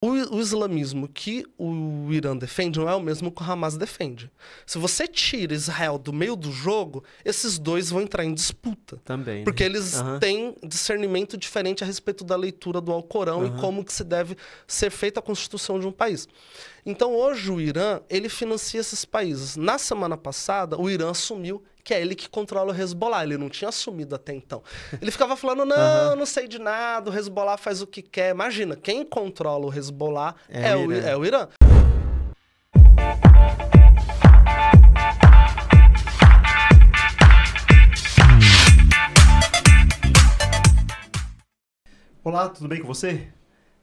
O islamismo que o Irã defende não é o mesmo que o Hamas defende. Se você tira Israel do meio do jogo, esses dois vão entrar em disputa. Também, porque né? eles têm discernimento diferente a respeito da leitura do Alcorão e como que se deve ser feita a constituição de um país. Então, hoje, o Irã, ele financia esses países. Na semana passada, o Irã assumiu que é ele que controla o Hezbollah. Ele não tinha assumido até então. Ele ficava falando, não, não sei de nada, o Hezbollah faz o que quer. Imagina, quem controla o Hezbollah é o Irã. Olá, tudo bem com você?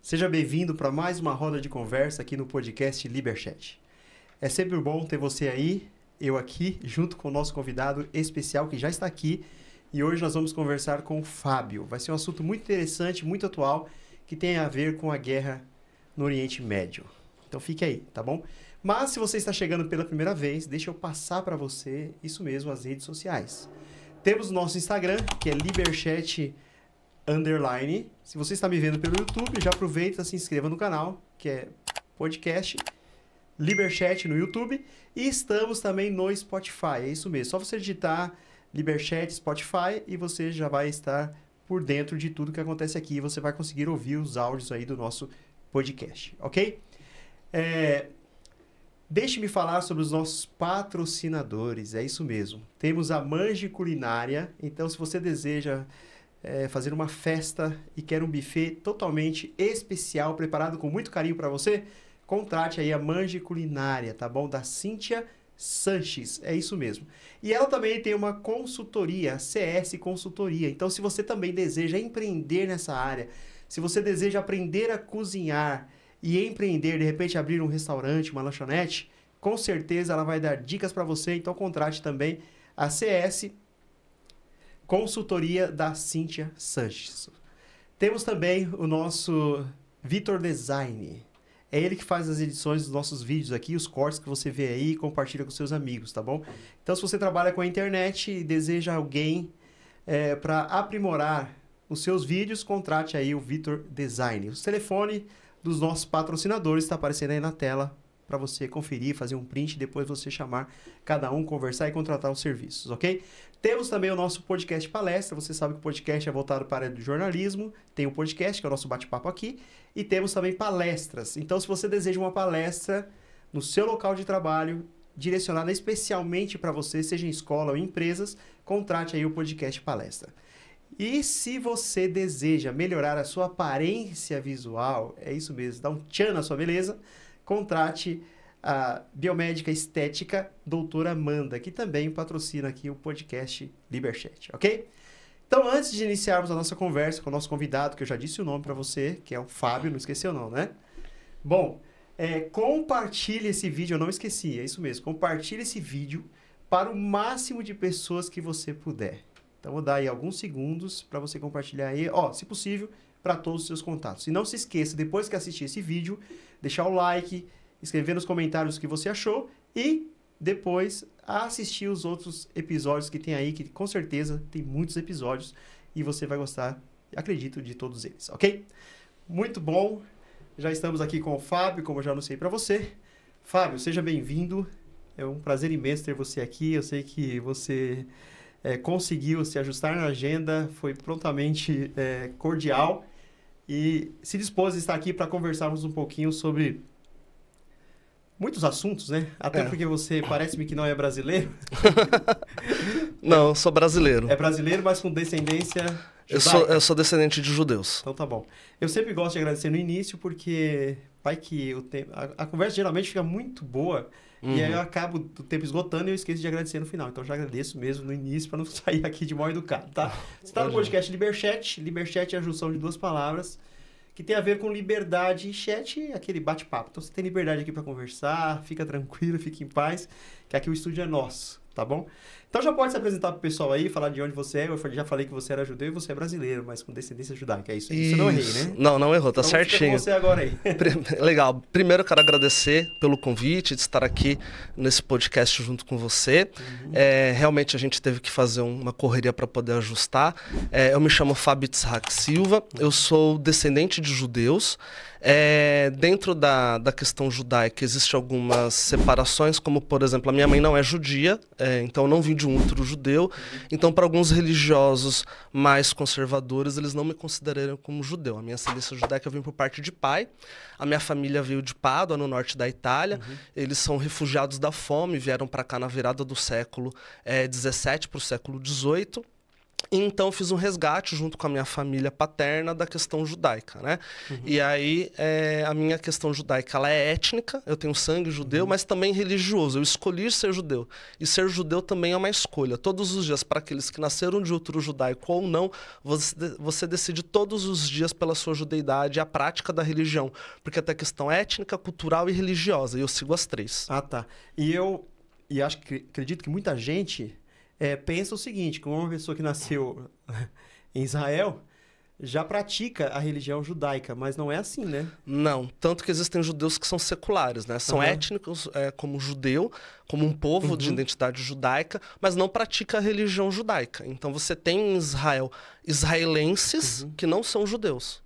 Seja bem-vindo para mais uma roda de conversa aqui no podcast Liberchat. É sempre bom ter você aí, eu aqui, junto com o nosso convidado especial que já está aqui. E hoje nós vamos conversar com o Fábio. Vai ser um assunto muito interessante, muito atual, que tem a ver com a guerra no Oriente Médio. Então fique aí, tá bom? Mas se você está chegando pela primeira vez, deixa eu passar para você, isso mesmo, as redes sociais. Temos o nosso Instagram, que é Liberchat_. Se você está me vendo pelo YouTube, já aproveita e se inscreva no canal, que é podcast Liberchat no YouTube. E estamos também no Spotify, é isso mesmo. Só você digitar Liberchat Spotify e você já vai estar por dentro de tudo que acontece aqui. E você vai conseguir ouvir os áudios aí do nosso podcast, ok? Deixe-me falar sobre os nossos patrocinadores, é isso mesmo. Temos a Mange Culinária, então se você deseja fazer uma festa e quer um buffet totalmente especial, preparado com muito carinho para você, contrate aí a Mange Culinária, tá bom? Da Cíntia Sanches, é isso mesmo. E ela também tem uma consultoria, a CS Consultoria. Então, se você também deseja empreender nessa área, se você deseja aprender a cozinhar e empreender, de repente abrir um restaurante, uma lanchonete, com certeza ela vai dar dicas para você. Então, contrate também a CS Consultoria da Cíntia Sanches. Temos também o nosso Vitor Design. É ele que faz as edições dos nossos vídeos aqui, os cortes que você vê aí e compartilha com seus amigos, tá bom? Então, se você trabalha com a internet e deseja alguém para aprimorar os seus vídeos, contrate aí o Vitor Design. O telefone dos nossos patrocinadores está aparecendo aí na tela para você conferir, fazer um print e depois você chamar cada um, conversar e contratar os serviços, ok? Temos também o nosso podcast palestra. Você sabe que o podcast é voltado para a área do jornalismo. Tem o podcast, que é o nosso bate-papo aqui. E temos também palestras. Então, se você deseja uma palestra no seu local de trabalho, direcionada especialmente para você, seja em escola ou em empresas, contrate aí o podcast palestra. E se você deseja melhorar a sua aparência visual, é isso mesmo, dá um tchan na sua beleza, contrate a biomédica estética doutora Amanda, que também patrocina aqui o podcast Liberchat, ok? Então, antes de iniciarmos a nossa conversa com o nosso convidado, que eu já disse o nome para você, que é o Fábio, não esqueceu não, né? Bom, compartilhe esse vídeo, eu não esqueci, é isso mesmo, compartilhe esse vídeo para o máximo de pessoas que você puder. Então, vou dar aí alguns segundos para você compartilhar aí, se possível, para todos os seus contatos. E não se esqueça, depois que assistir esse vídeo, deixar o like, escrever nos comentários o que você achou e depois assistir os outros episódios que tem aí, que com certeza tem muitos episódios e você vai gostar, acredito, de todos eles, ok? Muito bom, já estamos aqui com o Fábio, como eu já anunciei para você. Fábio, seja bem-vindo, é um prazer imenso ter você aqui, eu sei que você conseguiu se ajustar na agenda, foi prontamente cordial e se dispôs a estar aqui para conversarmos um pouquinho sobre muitos assuntos, né? Até porque você parece-me que não é brasileiro. Não, eu sou brasileiro. É brasileiro, mas com descendência judaica. Eu sou descendente de judeus. Então tá bom. Eu sempre gosto de agradecer no início, porque vai que a conversa geralmente fica muito boa e aí eu acabo do tempo esgotando e eu esqueço de agradecer no final. Então já agradeço mesmo no início para não sair aqui de mal educado, tá? Você está no podcast Liberchat. Liberchat é a junção de duas palavras que tem a ver com liberdade e chat, aquele bate-papo. Então, você tem liberdade aqui para conversar, fica tranquilo, fica em paz, que aqui o estúdio é nosso, tá bom? Então já pode se apresentar pro pessoal aí, falar de onde você é. Eu já falei que você era judeu e você é brasileiro, mas com descendência judaica. É isso? Isso eu não errei, né? Não errou, tá então, certinho. Com você agora aí. Legal. Primeiro eu quero agradecer pelo convite de estar aqui nesse podcast junto com você. Realmente a gente teve que fazer uma correria para poder ajustar. Eu me chamo Fábio Itzhak Silva, eu sou descendente de judeus. Dentro da questão judaica existem algumas separações, como por exemplo, a minha mãe não é judia, então eu não vim de um útero judeu. Então, para alguns religiosos mais conservadores, eles não me consideram como judeu. A minha ascendência judaica vem por parte de pai. A minha família veio de Pádua, no norte da Itália. Eles são refugiados da fome, vieram para cá na virada do século XVII para o século XVIII. Então, fiz um resgate junto com a minha família paterna da questão judaica, né? E aí, a minha questão judaica, ela é étnica, eu tenho sangue judeu, mas também religioso. Eu escolhi ser judeu. E ser judeu também é uma escolha. Todos os dias, para aqueles que nasceram de útero judaico ou não, você decide todos os dias pela sua judeidade e a prática da religião. Porque tem a questão étnica, cultural e religiosa. E eu sigo as três. Ah, tá. Acredito que muita gente... pensa o seguinte, como uma pessoa que nasceu em Israel, já pratica a religião judaica, mas não é assim, né? Não, tanto que existem judeus que são seculares, né? São étnicos como judeu, como um povo de identidade judaica, mas não pratica a religião judaica. Então você tem em Israel israelenses que não são judeus.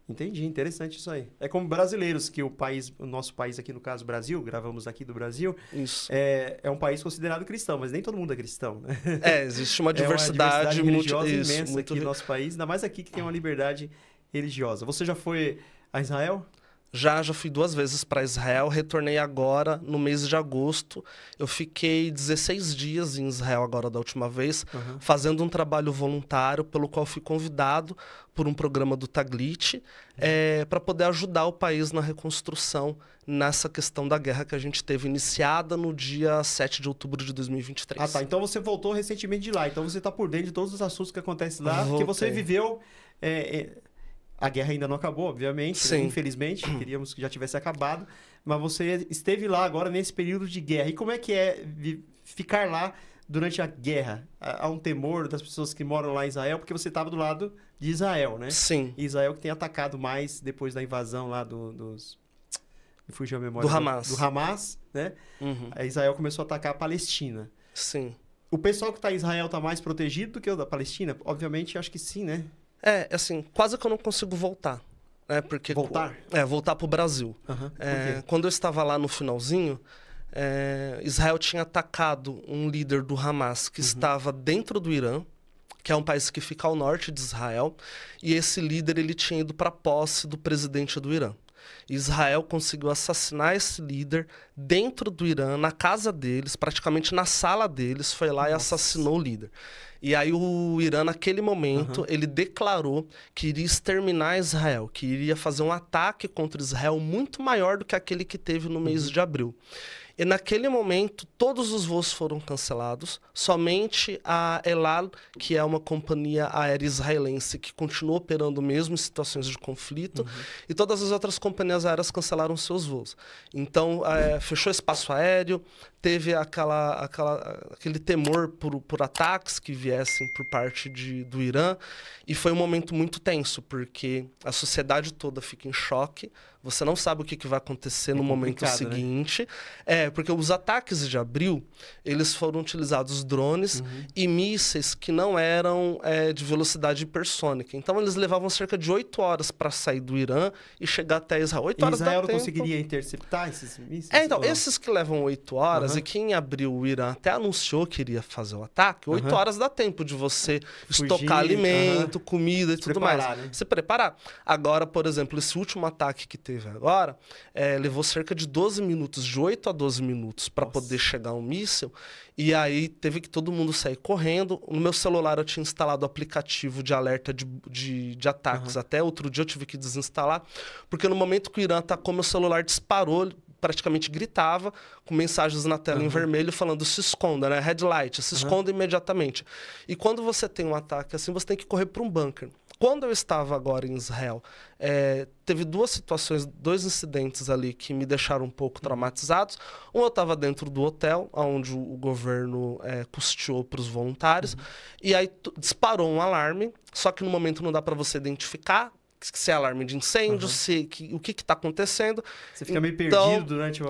Entendi, interessante isso aí. É como brasileiros, que o nosso país aqui, no caso Brasil, gravamos aqui do Brasil, isso. É um país considerado cristão, mas nem todo mundo é cristão, né? Existe uma diversidade religiosa imensa imensa aqui no nosso país, ainda mais aqui que tem uma liberdade religiosa. Você já foi a Israel? Já fui 2 vezes para Israel, retornei agora no mês de agosto. Eu fiquei 16 dias em Israel agora da última vez, fazendo um trabalho voluntário pelo qual fui convidado por um programa do Taglit para poder ajudar o país na reconstrução nessa questão da guerra que a gente teve iniciada no dia 7 de outubro de 2023. Ah, tá. Então você voltou recentemente de lá. Então você está por dentro de todos os assuntos que acontecem lá, porque você viveu... A guerra ainda não acabou, obviamente, né? Infelizmente, queríamos que já tivesse acabado, mas você esteve lá agora nesse período de guerra. E como é que é ficar lá durante a guerra? Há um temor das pessoas que moram lá em Israel, porque você estava do lado de Israel, né? Sim. E Israel que tem atacado mais depois da invasão lá dos... Me fugiu a memória. Do Hamas. Do Hamas, né? Aí Israel começou a atacar a Palestina. Sim. O pessoal que está em Israel está mais protegido do que o da Palestina? Obviamente, acho que sim, né? Assim, quase que eu não consigo voltar. Porque, voltar? Voltar para o Brasil. Quando eu estava lá no finalzinho, Israel tinha atacado um líder do Hamas que estava dentro do Irã, que é um país que fica ao norte de Israel, e esse líder ele tinha ido para a posse do presidente do Irã. Israel conseguiu assassinar esse líder dentro do Irã, na casa deles, praticamente na sala deles, foi lá e assassinou o líder. E aí o Irã, naquele momento, ele declarou que iria exterminar Israel, que iria fazer um ataque contra Israel muito maior do que aquele que teve no mês de abril. E naquele momento, todos os voos foram cancelados, somente a El Al, que é uma companhia aérea israelense que continua operando mesmo em situações de conflito, e todas as outras companhias aéreas cancelaram seus voos. Então, fechou espaço aéreo, teve aquele temor por ataques que viessem por parte do Irã, e foi um momento muito tenso, porque a sociedade toda fica em choque, você não sabe o que vai acontecer no momento seguinte. Né? Porque os ataques de abril, eles foram utilizados drones e mísseis que não eram de velocidade hipersônica. Então, eles levavam cerca de 8 horas para sair do Irã e chegar até Israel. 8 horas Israel não conseguiria interceptar esses mísseis? Então, esses que levam 8 horas, e que em abril o Irã até anunciou que iria fazer o ataque, 8 horas dá tempo de você estocar alimento, comida e tudo mais. Né? Se preparar. Agora, por exemplo, esse último ataque que teve agora, levou cerca de 12 minutos, de 8 a 12 minutos para poder chegar um míssil, e aí teve que todo mundo sair correndo. No meu celular eu tinha instalado o aplicativo de alerta de ataques, até outro dia eu tive que desinstalar, porque no momento que o Irã atacou, meu celular disparou, praticamente gritava, com mensagens na tela em vermelho falando se esconda, né? Red light, se esconda imediatamente. E quando você tem um ataque assim, você tem que correr para um bunker. Quando eu estava agora em Israel, teve duas situações, 2 incidentes ali que me deixaram um pouco traumatizados. Um, eu estava dentro do hotel, onde o governo custeou para os voluntários, e aí disparou um alarme, só que no momento não dá para você identificar se é alarme de incêndio, o que está acontecendo. Você fica meio perdido durante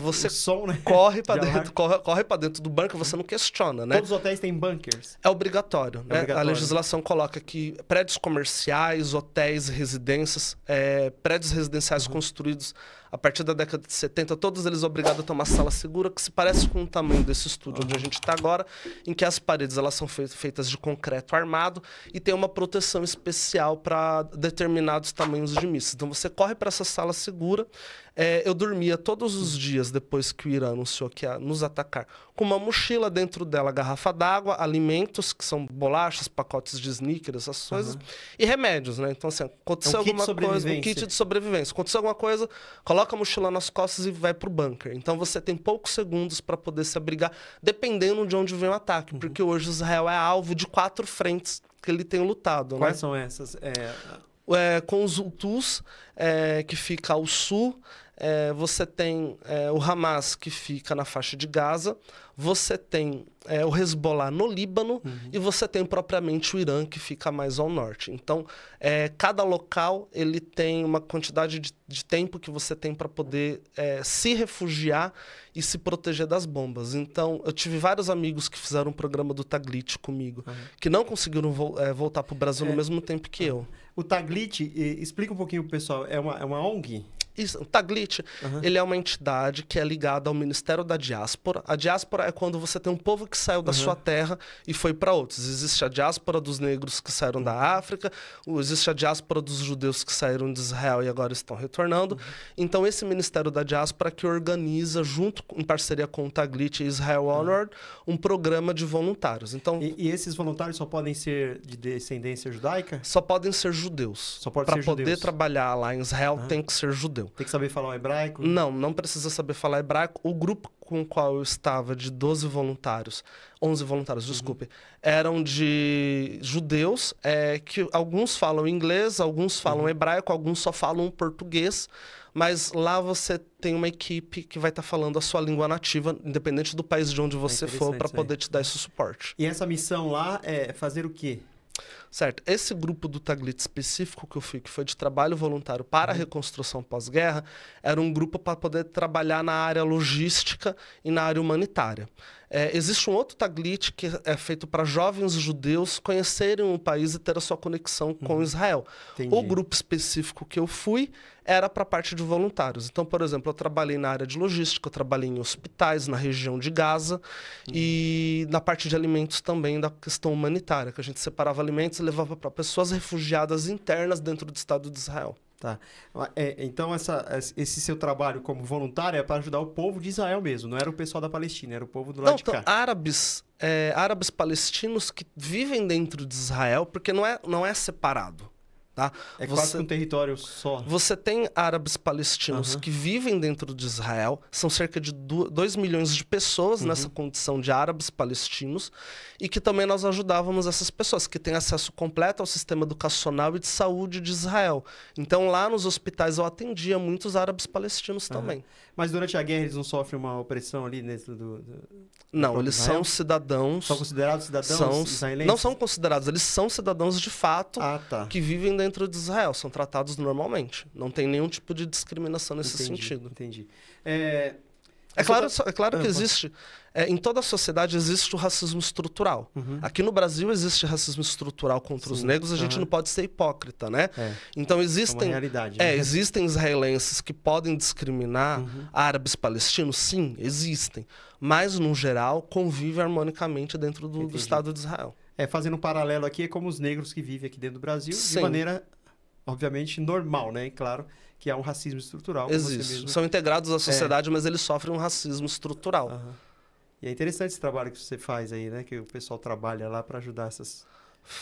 você o som, né? Corre para dentro do bunker, você não questiona, né? Todos os hotéis têm bunkers? É obrigatório, né? A legislação coloca que prédios comerciais, hotéis, residências, prédios residenciais construídos a partir da década de 70, todos eles obrigados a ter uma sala segura que se parece com o tamanho desse estúdio onde a gente está agora, em que as paredes elas são feitas de concreto armado e tem uma proteção especial para determinados tamanhos de mísseis. Então você corre para essa sala segura. Eu dormia todos os dias depois que o Irã anunciou que ia nos atacar, com uma mochila dentro dela, garrafa d'água, alimentos, que são bolachas, pacotes de Snickers, essas coisas, e remédios, né? Então, assim, aconteceu alguma coisa, um kit de sobrevivência. Aconteceu alguma coisa, coloca a mochila nas costas e vai pro bunker. Então, você tem poucos segundos para poder se abrigar, dependendo de onde vem o ataque, porque hoje Israel é alvo de 4 frentes que ele tem lutado. Quais né? são essas? Com os Hutus, que fica ao sul, você tem o Hamas, que fica na faixa de Gaza, você tem o Hezbollah no Líbano e você tem propriamente o Irã, que fica mais ao norte. Então, cada local ele tem uma quantidade de tempo que você tem para poder se refugiar e se proteger das bombas. Então, eu tive vários amigos que fizeram um programa do Taglit comigo, que não conseguiram voltar para o Brasil no mesmo tempo que eu. O Taglit, explica um pouquinho pro pessoal, é uma ONG? Isso, o Taglit, ele é uma entidade que é ligada ao Ministério da Diáspora. A diáspora é quando você tem um povo que saiu da sua terra e foi para outros. Existe a diáspora dos negros que saíram da África, existe a diáspora dos judeus que saíram de Israel e agora estão retornando. Então, esse Ministério da Diáspora que organiza, junto em parceria com o Taglit e Israel Onward, um programa de voluntários. Então, e esses voluntários só podem ser de descendência judaica? Só podem ser judeus. Para poder trabalhar lá em Israel, tem que ser judeu. Tem que saber falar o hebraico? Não precisa saber falar hebraico. O grupo com o qual eu estava, de 11 voluntários, desculpe, eram de judeus, que alguns falam inglês, alguns falam hebraico, alguns só falam português, mas lá você tem uma equipe que vai estar falando a sua língua nativa, independente do país de onde você for, para poder te dar esse suporte. E essa missão lá é fazer o quê? Certo. Esse grupo do Taglit específico que eu fui, que foi de trabalho voluntário para a reconstrução pós-guerra, era um grupo para poder trabalhar na área logística e na área humanitária. Existe um outro Taglit que é feito para jovens judeus conhecerem o país e ter a sua conexão com Israel. Entendi. O grupo específico que eu fui era para a parte de voluntários. Então, por exemplo, eu trabalhei na área de logística, eu trabalhei em hospitais, na região de Gaza e na parte de alimentos também, da questão humanitária, que a gente separava alimentos e levava para pessoas refugiadas internas dentro do Estado de Israel. Tá. Então, esse seu trabalho como voluntário é para ajudar o povo de Israel mesmo, não era o pessoal da Palestina, era o povo do lado de cá. Árabes palestinos que vivem dentro de Israel, porque não é separado. Tá? Quase um território só. Você tem árabes palestinos que vivem dentro de Israel, são cerca de 2 milhões de pessoas nessa condição de árabes palestinos, e que também nós ajudávamos essas pessoas, que têm acesso completo ao sistema educacional e de saúde de Israel. Então, lá nos hospitais eu atendia muitos árabes palestinos também. Mas durante a guerra eles não sofrem uma opressão ali dentro do Não, eles são cidadãos... São considerados cidadãos israelenses? Não são considerados, eles são cidadãos de fato que vivem dentro de Israel, são tratados normalmente. Não tem nenhum tipo de discriminação nesse sentido. Entendi. É claro que existe... em toda a sociedade existe o racismo estrutural. Aqui no Brasil existe racismo estrutural contra os negros, a gente não pode ser hipócrita, né? Então existem... É uma realidade, né? Existem israelenses que podem discriminar árabes palestinos? Sim, existem. Mas, no geral, convivem harmonicamente dentro do Estado de Israel. Fazendo um paralelo aqui, é como os negros que vivem aqui dentro do Brasil, de maneira, obviamente, normal, né? E claro que há um racismo estrutural. Existe. São integrados à sociedade, mas eles sofrem um racismo estrutural. E é interessante esse trabalho que você faz aí, né? Que o pessoal trabalha lá para ajudar essas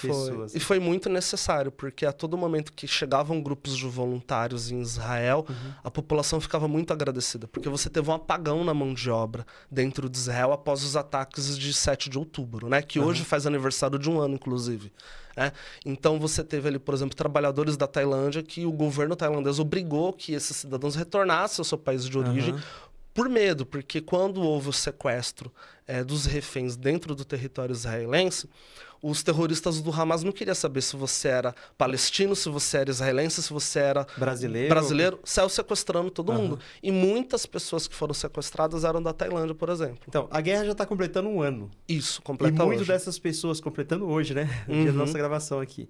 pessoas. E foi muito necessário, porque a todo momento que chegavam grupos de voluntários em Israel, a população ficava muito agradecida, porque você teve um apagão na mão de obra dentro de Israel após os ataques de 7 de outubro, né? Que hoje faz aniversário de 1 ano, inclusive. Então você teve ali, por exemplo, trabalhadores da Tailândia que o governo tailandês obrigou que esses cidadãos retornassem ao seu país de origem, por medo, porque quando houve o sequestro dos reféns dentro do território israelense, os terroristas do Hamas não queriam saber se você era palestino, se você era israelense, se você era brasileiro, saiu sequestrando todo mundo. E muitas pessoas que foram sequestradas eram da Tailândia, por exemplo. Então, a guerra já está completando 1 ano. Isso, completa hoje. E muitas hoje. dessas pessoas, completando hoje, né? No dia da nossa gravação aqui.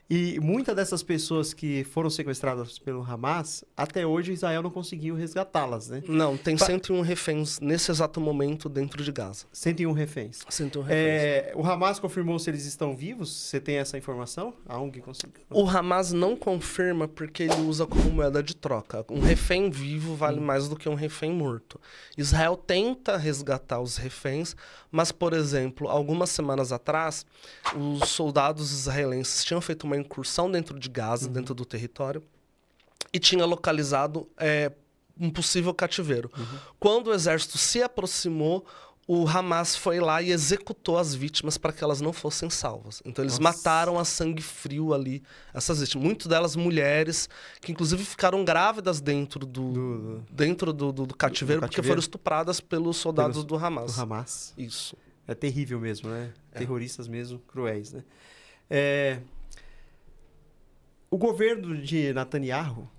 E muitas dessas pessoas que foram sequestradas pelo Hamas, até hoje Israel não conseguiu resgatá-las, né? Não, tem 101 reféns nesse exato momento dentro de Gaza. 101 reféns. 101 reféns. O Hamas confirmou se eles estão vivos? Você tem essa informação? A ONG conseguiu? O Hamas não confirma porque ele usa como moeda de troca. Um refém vivo vale mais do que um refém morto. Israel tenta resgatar os reféns, mas, por exemplo, algumas semanas atrás, os soldados israelenses tinham feito uma incursão dentro de Gaza, dentro do território, e tinha localizado um possível cativeiro. Quando o exército se aproximou, o Hamas foi lá e executou as vítimas para que elas não fossem salvas. Então eles mataram a sangue frio ali essas vítimas. Muitas delas mulheres, que inclusive ficaram grávidas dentro do cativeiro, porque foram estupradas pelos soldados do Hamas. Do Hamas. Isso. É terrível mesmo, né? Terroristas mesmo, cruéis, né? O governo de Netanyahu,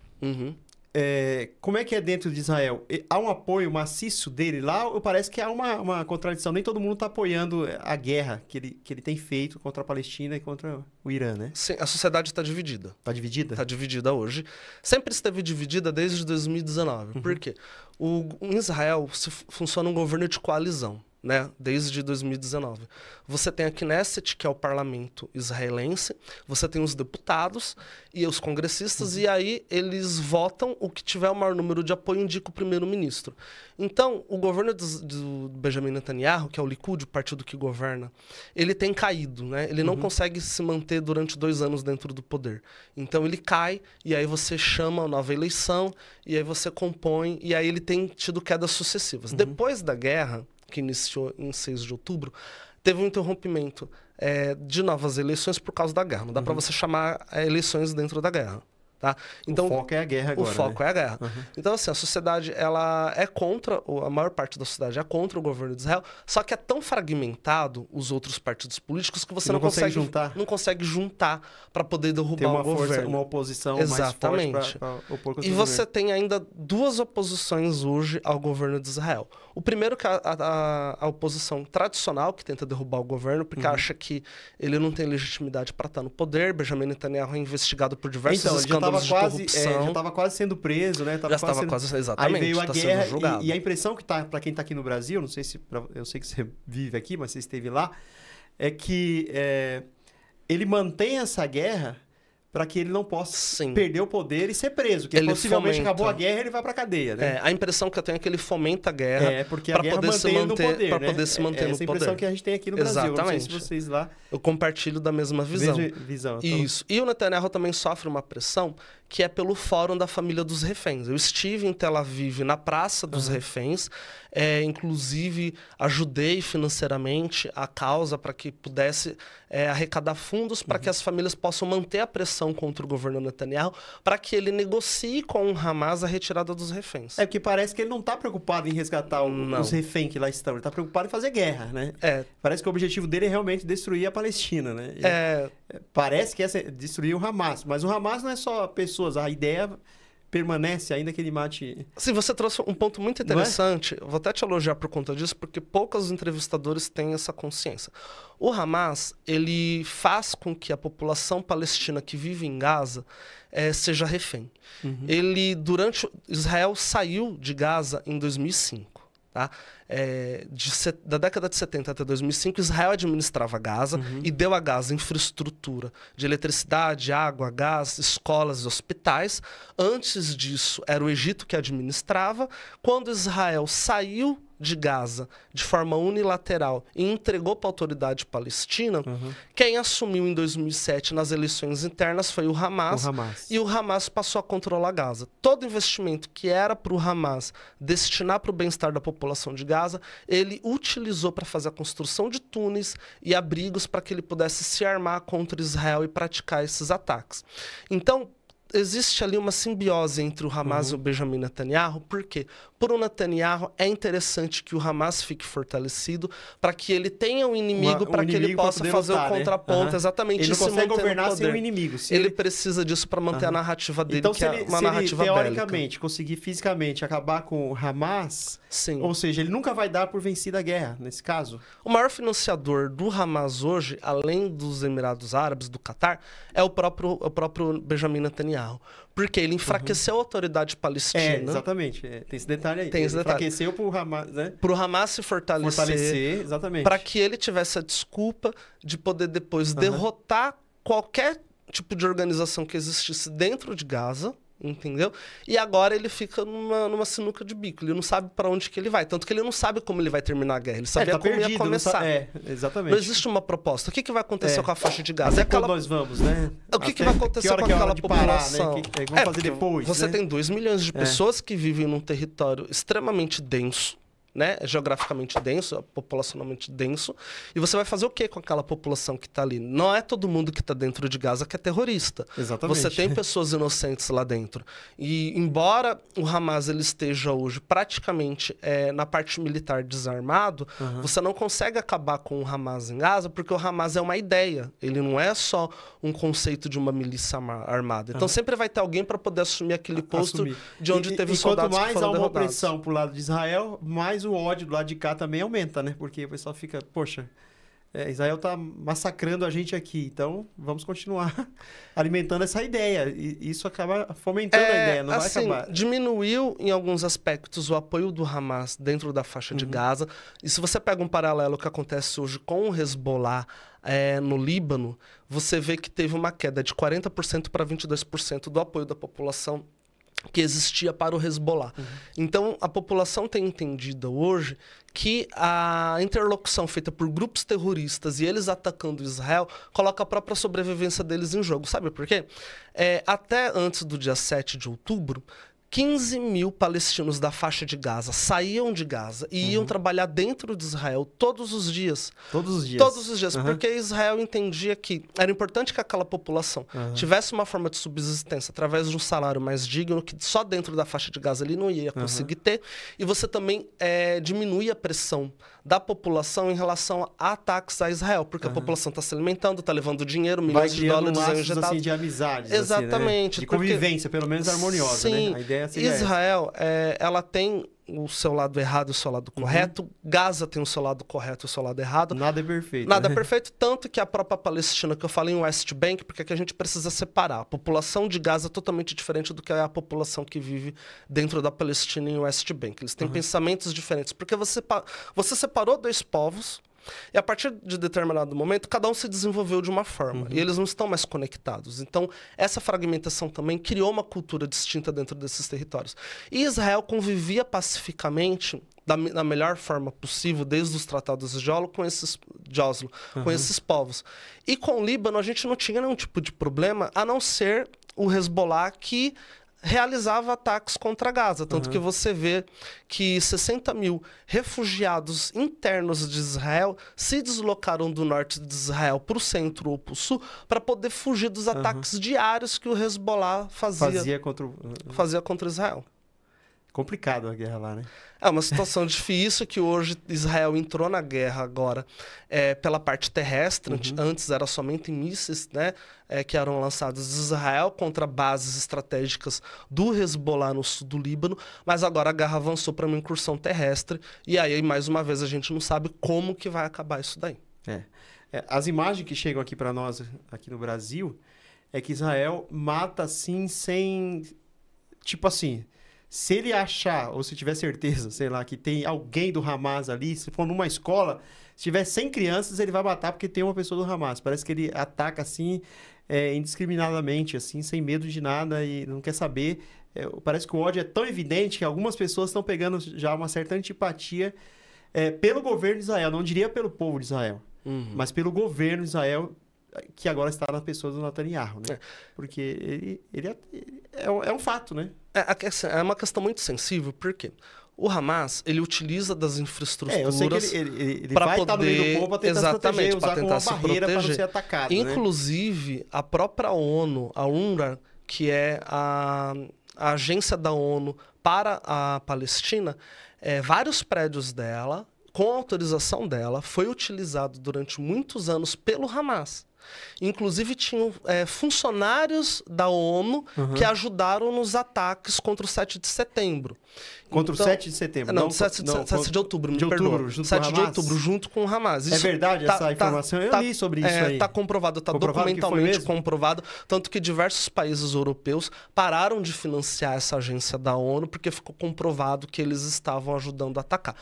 como é que é dentro de Israel? Há um apoio maciço dele lá ou parece que há uma contradição? Nem todo mundo está apoiando a guerra que ele tem feito contra a Palestina e contra o Irã, né? Sim, a sociedade está dividida. Está dividida? Está dividida hoje. Sempre esteve dividida desde 2019. Por quê? Em Israel funciona um governo de coalizão, né? Desde 2019. Você tem a Knesset, que é o parlamento israelense, você tem os deputados e os congressistas, e aí eles votam o que tiver o maior número de apoio, indica o primeiro-ministro. Então, o governo do Benjamin Netanyahu, que é o Likud, o partido que governa, ele tem caído, né? Ele não consegue se manter durante 2 anos dentro do poder. Então, ele cai, e aí você chama a nova eleição, e aí você compõe, e aí ele tem tido quedas sucessivas. Depois da guerra, que iniciou em 6 de outubro, teve um interrompimento de novas eleições por causa da guerra. Não dá para você chamar eleições dentro da guerra. Tá? Então, o foco é a guerra agora. O foco é a guerra. Então, assim, a sociedade ela é contra, a maior parte da sociedade é contra o governo de Israel, só que é tão fragmentado os outros partidos políticos que você não consegue juntar. Não consegue juntar para poder derrubar o governo. Força, uma oposição Exatamente. mais forte para opor contra e você tem ainda 2 oposições hoje ao governo de Israel. O primeiro que é a oposição tradicional, que tenta derrubar o governo, porque acha que ele não tem legitimidade para estar no poder. Benjamin Netanyahu é investigado por diversos escândalos de corrupção. Já estava quase sendo preso, né? Já estava quase, exatamente. Aí veio a guerra e a impressão que tá, para quem está aqui no Brasil, não sei se eu sei que você vive aqui, mas você esteve lá, é que ele mantém essa guerra para que ele não possa perder o poder e ser preso. Que possivelmente acabou a guerra e ele vai para a cadeia, né? A impressão que eu tenho é que ele fomenta a guerra para poder se manter no poder, para poder se manter no poder. Essa impressão que a gente tem aqui no Brasil. Não sei se vocês lá... Eu compartilho da mesma visão. Então... Isso. E o Netanyahu também sofre uma pressão que é pelo Fórum da Família dos Reféns. Eu estive em Tel Aviv, na Praça dos Reféns, inclusive ajudei financeiramente a causa para que pudesse arrecadar fundos para que as famílias possam manter a pressão contra o governo Netanyahu, para que ele negocie com o Hamas a retirada dos reféns. Porque parece que ele não está preocupado em resgatar os reféns que lá estão, ele está preocupado em fazer guerra, né? Parece que o objetivo dele é realmente destruir a Palestina, né? Parece que é destruir o Hamas, mas o Hamas não é só pessoas, a ideia permanece ainda que ele mate... Sim, você trouxe um ponto muito interessante, vou até te elogiar por conta disso, porque poucos entrevistadores têm essa consciência. O Hamas, ele faz com que a população palestina que vive em Gaza seja refém. Israel saiu de Gaza em 2005. Tá? Da década de 70 até 2005, Israel administrava Gaza e deu a Gaza infraestrutura de eletricidade, água, gás, escolas e hospitais. Antes disso, era o Egito que administrava. Quando Israel saiu de Gaza de forma unilateral e entregou para a autoridade palestina, quem assumiu em 2007 nas eleições internas foi o Hamas, e o Hamas passou a controlar Gaza. Todo investimento que era para o Hamas destinar para o bem-estar da população de Gaza, ele utilizou para fazer a construção de túneis e abrigos para que ele pudesse se armar contra Israel e praticar esses ataques. Então, existe ali uma simbiose entre o Hamas e o Benjamin Netanyahu. Por quê? Por o Netanyahu, é interessante que o Hamas fique fortalecido para que ele tenha um inimigo, para que ele possa fazer o contraponto. Exatamente. Ele não consegue governar sem um inimigo. Ele precisa disso para manter a narrativa dele, então, que é uma narrativa bélica. Teoricamente, conseguir fisicamente acabar com o Hamas, sim. Ou seja, ele nunca vai dar por vencida a guerra, nesse caso? O maior financiador do Hamas hoje, além dos Emirados Árabes, do Catar, é o próprio Benjamin Netanyahu. Porque ele enfraqueceu a autoridade palestina. Exatamente. Tem esse detalhe aí. Ele enfraqueceu para o Hamas, né? Para o Hamas se fortalecer, exatamente. Para que ele tivesse a desculpa de poder depois derrotar qualquer tipo de organização que existisse dentro de Gaza, entendeu? E agora ele fica numa sinuca de bico. Ele não sabe para onde que ele vai. Tanto que ele não sabe como ele vai terminar a guerra. Ele sabia como ia começar. Exatamente. Não existe uma proposta. O que vai acontecer com a faixa de Gaza? Quando nós vamos, né? O que vai acontecer com aquela população? Parar, né? Vamos fazer depois, você tem 2 milhões de pessoas que vivem num território extremamente denso, né? Geograficamente denso, populacionalmente denso, e você vai fazer o que com aquela população que está ali? Não é todo mundo que está dentro de Gaza que é terrorista. Exatamente. Você tem pessoas inocentes lá dentro. E embora o Hamas ele esteja hoje praticamente na parte militar desarmado, você não consegue acabar com o Hamas em Gaza, porque o Hamas é uma ideia. Ele não é só um conceito de uma milícia armada. Então sempre vai ter alguém para poder assumir aquele posto de onde teve os soldados que foram derrotados. Quanto mais há uma opressão pro lado de Israel, mais o ódio do lado de cá também aumenta, né? Porque o pessoal fica, poxa, Israel tá massacrando a gente aqui, então vamos continuar alimentando essa ideia. E isso acaba fomentando a ideia, não vai acabar. Diminuiu em alguns aspectos o apoio do Hamas dentro da faixa de Gaza. E se você pega um paralelo que acontece hoje com o Hezbollah no Líbano, você vê que teve uma queda de 40% para 22% do apoio da população que existia para o Hezbollah. Então, a população tem entendido hoje que a interlocução feita por grupos terroristas e eles atacando Israel coloca a própria sobrevivência deles em jogo. Sabe por quê? Até antes do dia 7 de outubro, 15 mil palestinos da faixa de Gaza saíam de Gaza e iam trabalhar dentro de Israel todos os dias. Todos os dias? Todos os dias, porque Israel entendia que era importante que aquela população tivesse uma forma de subsistência através de um salário mais digno, que só dentro da faixa de Gaza ele não ia conseguir ter, e você também diminui a pressão da população em relação a ataques a Israel, porque a população está se alimentando, está levando dinheiro, milhões de dólares injetados. Assim, de amizades. Exatamente. Assim, né? De convivência, pelo menos harmoniosa. Sim, né? A ideia Israel, ela tem o seu lado errado e o seu lado correto. Gaza tem o seu lado correto e o seu lado errado. Nada é perfeito. Nada é perfeito, tanto que a própria Palestina, que eu falei em West Bank, porque aqui a gente precisa separar. A população de Gaza é totalmente diferente do que é a população que vive dentro da Palestina em West Bank. Eles têm pensamentos diferentes, porque você separou 2 povos, e a partir de determinado momento, cada um se desenvolveu de uma forma. E eles não estão mais conectados. Então, essa fragmentação também criou uma cultura distinta dentro desses territórios. E Israel convivia pacificamente, da melhor forma possível, desde os tratados de Oslo, com esses povos. E com o Líbano, a gente não tinha nenhum tipo de problema, a não ser o Hezbollah, que realizava ataques contra Gaza. Tanto que você vê que 60 mil refugiados internos de Israel se deslocaram do norte de Israel para o centro ou para o sul para poder fugir dos ataques diários que o Hezbollah fazia contra Israel. Complicado a guerra lá, né? É uma situação difícil que hoje Israel entrou na guerra agora pela parte terrestre. Antes era somente mísseis, né, que eram lançados de Israel contra bases estratégicas do Hezbollah no sul do Líbano, mas agora a guerra avançou para uma incursão terrestre e aí, mais uma vez, a gente não sabe como que vai acabar isso daí. As imagens que chegam aqui para nós, aqui no Brasil, é que Israel mata assim, sem... Tipo assim... Se ele achar, ou se tiver certeza, sei lá, que tem alguém do Hamas ali, se for numa escola, se tiver 100 crianças, ele vai matar porque tem uma pessoa do Hamas. Parece que ele ataca assim, indiscriminadamente, assim, sem medo de nada e não quer saber parece que o ódio é tão evidente que algumas pessoas estão pegando já uma certa antipatia pelo governo de Israel. Não diria pelo povo de Israel, mas pelo governo de Israel, que agora está na pessoa do Netanyahu, né? Porque ele é um fato, né? É uma questão muito sensível, porque o Hamas, ele utiliza das infraestruturas eu sei que ele para vai estar no meio do povo para tentar se proteger, usar como uma barreira para não ser atacado. Inclusive, a própria ONU, a UNRWA, que é a agência da ONU para a Palestina, vários prédios dela, com autorização dela, foi utilizado durante muitos anos pelo Hamas. Inclusive, tinham funcionários da ONU que ajudaram nos ataques contra o 7 de setembro. Contra o 7 de setembro? Não, 7 de outubro, me perdoa. 7 de outubro, junto com o Hamas. Isso verdade essa informação? Eu li sobre isso aí. Está comprovado, está documentalmente comprovado. Tanto que diversos países europeus pararam de financiar essa agência da ONU porque ficou comprovado que eles estavam ajudando a atacar.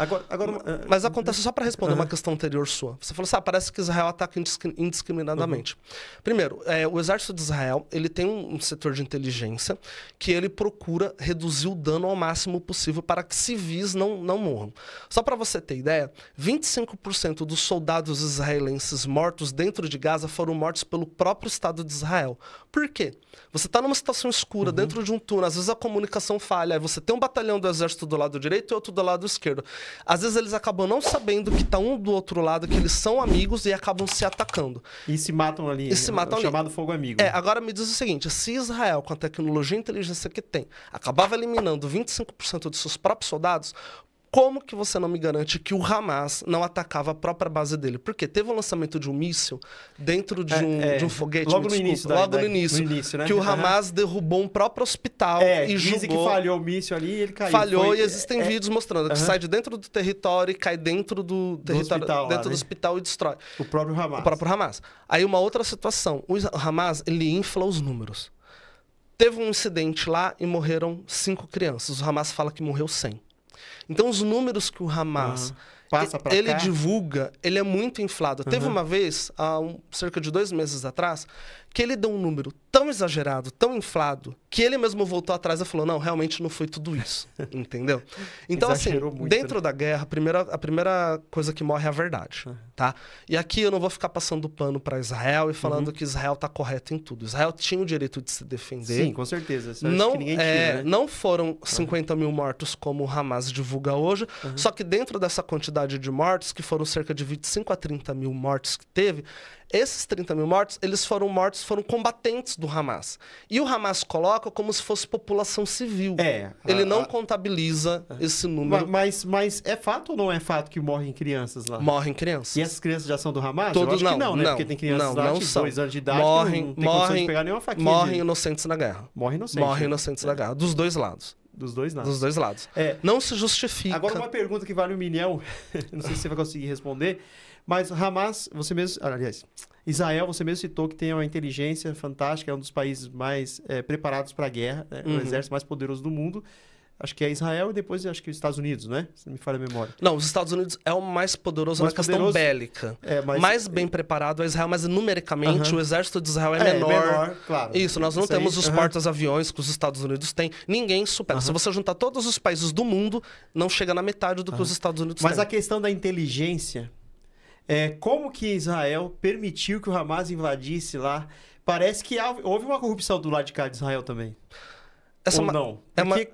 Mas acontece, só para responder uma questão anterior sua. Você falou assim, parece que Israel ataca indiscriminadamente. Primeiro, o exército de Israel, ele tem um setor de inteligência que ele procura reduzir o dano ao máximo possível para que civis não morram. Só para você ter ideia, 25% dos soldados israelenses mortos dentro de Gaza foram mortos pelo próprio Estado de Israel. Por quê? Você está numa situação escura, dentro de um túnel, às vezes a comunicação falha, aí você tem um batalhão do exército do lado direito e outro do lado esquerdo. Às vezes eles acabam não sabendo que está um do outro lado, que eles são amigos e acabam se atacando. E se matam ali. Chamado fogo amigo. Agora me diz o seguinte, se Israel, com a tecnologia e inteligência que tem, acabava eliminando 25% de seus próprios soldados, como que você não me garante que o Hamas não atacava a própria base dele? Porque teve o lançamento de um míssil dentro de um foguete. Logo no início, né? Que o Hamas derrubou um próprio hospital e jogou... Dizem que falhou o míssil ali e ele caiu. Falhou e existem vídeos mostrando que sai de dentro do território e cai dentro do território, do hospital e destrói. O próprio Hamas. Aí uma outra situação. O Hamas, ele infla os números. Teve um incidente lá e morreram 5 crianças. O Hamas fala que morreu 100. Então, os números que o Hamas ele divulga, ele é muito inflado. Teve uma vez, há cerca de 2 meses atrás, que ele deu um número tão exagerado, tão inflado, que ele mesmo voltou atrás e falou, não, realmente não foi tudo isso. Entendeu? Então, exagerou assim, muito, dentro da guerra, a primeira coisa que morre é a verdade. Tá? E aqui eu não vou ficar passando pano para Israel e falando que Israel está correto em tudo. Israel tinha o direito de se defender. Sim, com certeza. Não foram 50 mil mortos como o Hamas divulga hoje, só que dentro dessa quantidade de mortos, que foram cerca de 25 a 30 mil mortos que teve, esses 30 mil mortos, foram combatentes do Hamas. E o Hamas coloca como se fosse população civil. Ele não contabiliza esse número. Mas é fato ou não é fato que morrem crianças lá? Morrem crianças. E essas crianças já são do Hamas? Todos eu acho que não, né? Porque tem crianças lá de 2 anos de idade que não tem condições de pegar nenhuma faquinha. Morrem inocentes na guerra. Morrem inocentes na guerra. Dos dois lados. Dos dois lados. Não se justifica. Agora, uma pergunta que vale 1 milhão. Não sei se você vai conseguir responder. Mas Hamas, Israel, você mesmo citou que tem uma inteligência fantástica, é um dos países mais preparados para a guerra, né? O exército mais poderoso do mundo. Acho que é Israel e depois acho que os Estados Unidos, né? Se não me falha a memória. Não, os Estados Unidos é o mais poderoso na questão bélica. Mais bem preparado é Israel, mas numericamente o exército de Israel é menor. Claro. Isso, nós não temos os portas-aviões que os Estados Unidos têm. Ninguém supera. Se você juntar todos os países do mundo, não chega na metade do que os Estados Unidos têm. Mas a questão da inteligência, como que Israel permitiu que o Hamas invadisse lá? Parece que houve uma corrupção do lado de cá de Israel também. Ou não? Porque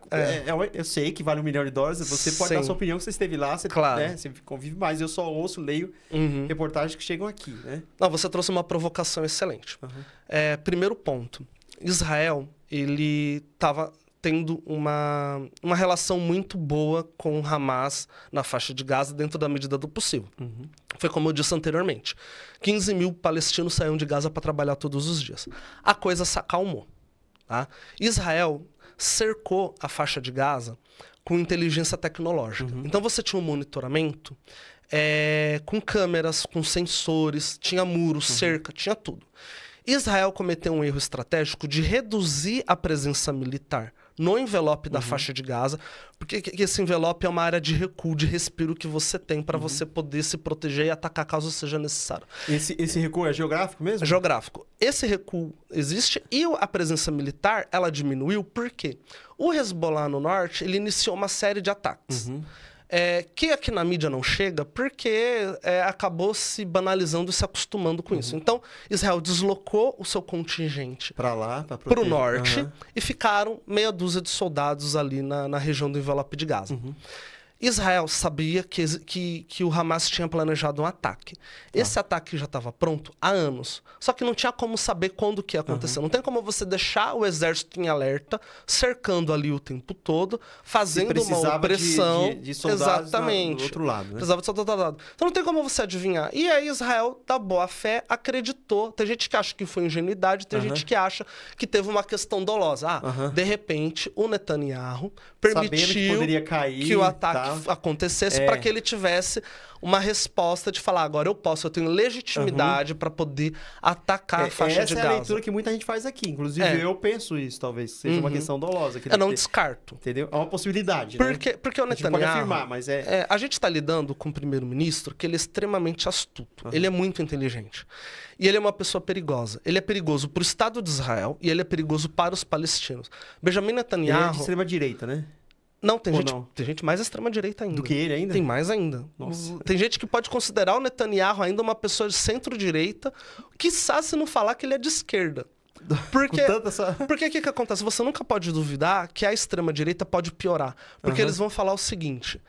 eu sei que vale $1 milhão. Você pode dar sua opinião que você esteve lá, você convive mais. Eu só leio reportagens que chegam aqui, né? Não, você trouxe uma provocação excelente. Primeiro ponto. Israel, ele estava tendo uma relação muito boa com o Hamas na faixa de Gaza dentro da medida do possível. Foi como eu disse anteriormente. 15 mil palestinos saíam de Gaza para trabalhar todos os dias. A coisa se acalmou. Tá? Israel cercou a faixa de Gaza com inteligência tecnológica. Então você tinha um monitoramento com câmeras, com sensores, tinha muros, cerca, tinha tudo. Israel cometeu um erro estratégico de reduzir a presença militar no envelope da faixa de Gaza, porque esse envelope é uma área de recuo, de respiro que você tem para você poder se proteger e atacar caso seja necessário. Esse recuo é geográfico mesmo? Geográfico. Esse recuo existe e a presença militar, ela diminuiu por quê? O Hezbollah no norte, ele iniciou uma série de ataques. Que aqui na mídia não chega porque acabou se banalizando e se acostumando com isso. Então, Israel deslocou o seu contingente para lá, para o norte e ficaram meia dúzia de soldados ali na região do envelope de Gaza. Israel sabia que o Hamas tinha planejado um ataque. Esse ataque já estava pronto há anos. Só que não tinha como saber quando que ia acontecer. Não tem como você deixar o exército em alerta, cercando ali o tempo todo, fazendo uma opressão. De soldados do outro lado. Né? Precisava de soldados do outro lado. Então não tem como você adivinhar. E aí Israel, da boa fé, acreditou. Tem gente que acha que foi ingenuidade, tem gente que acha que teve uma questão dolosa. De repente, o Netanyahu permitiu que o ataque acontecesse para que ele tivesse uma resposta de falar, agora eu tenho legitimidade para poder atacar a faixa de Gaza. Essa é a leitura que muita gente faz aqui. Inclusive, eu penso isso, talvez seja uma questão dolosa. Eu não descarto. Entendeu? É uma possibilidade, porque o Netanyahu... pode afirmar, mas a gente está lidando com um primeiro-ministro que ele é extremamente astuto. Ele é muito inteligente. E ele é uma pessoa perigosa. Ele é perigoso para o Estado de Israel e ele é perigoso para os palestinos. Benjamin Netanyahu... Ele é de extrema-direita, né? Não, tem gente mais extrema-direita ainda. Do que ele ainda? Tem mais ainda. Nossa. Tem gente que pode considerar o Netanyahu ainda uma pessoa de centro-direita, quiçá se não falar que ele é de esquerda. Porque o que acontece? Você nunca pode duvidar que a extrema-direita pode piorar. Porque eles vão falar o seguinte...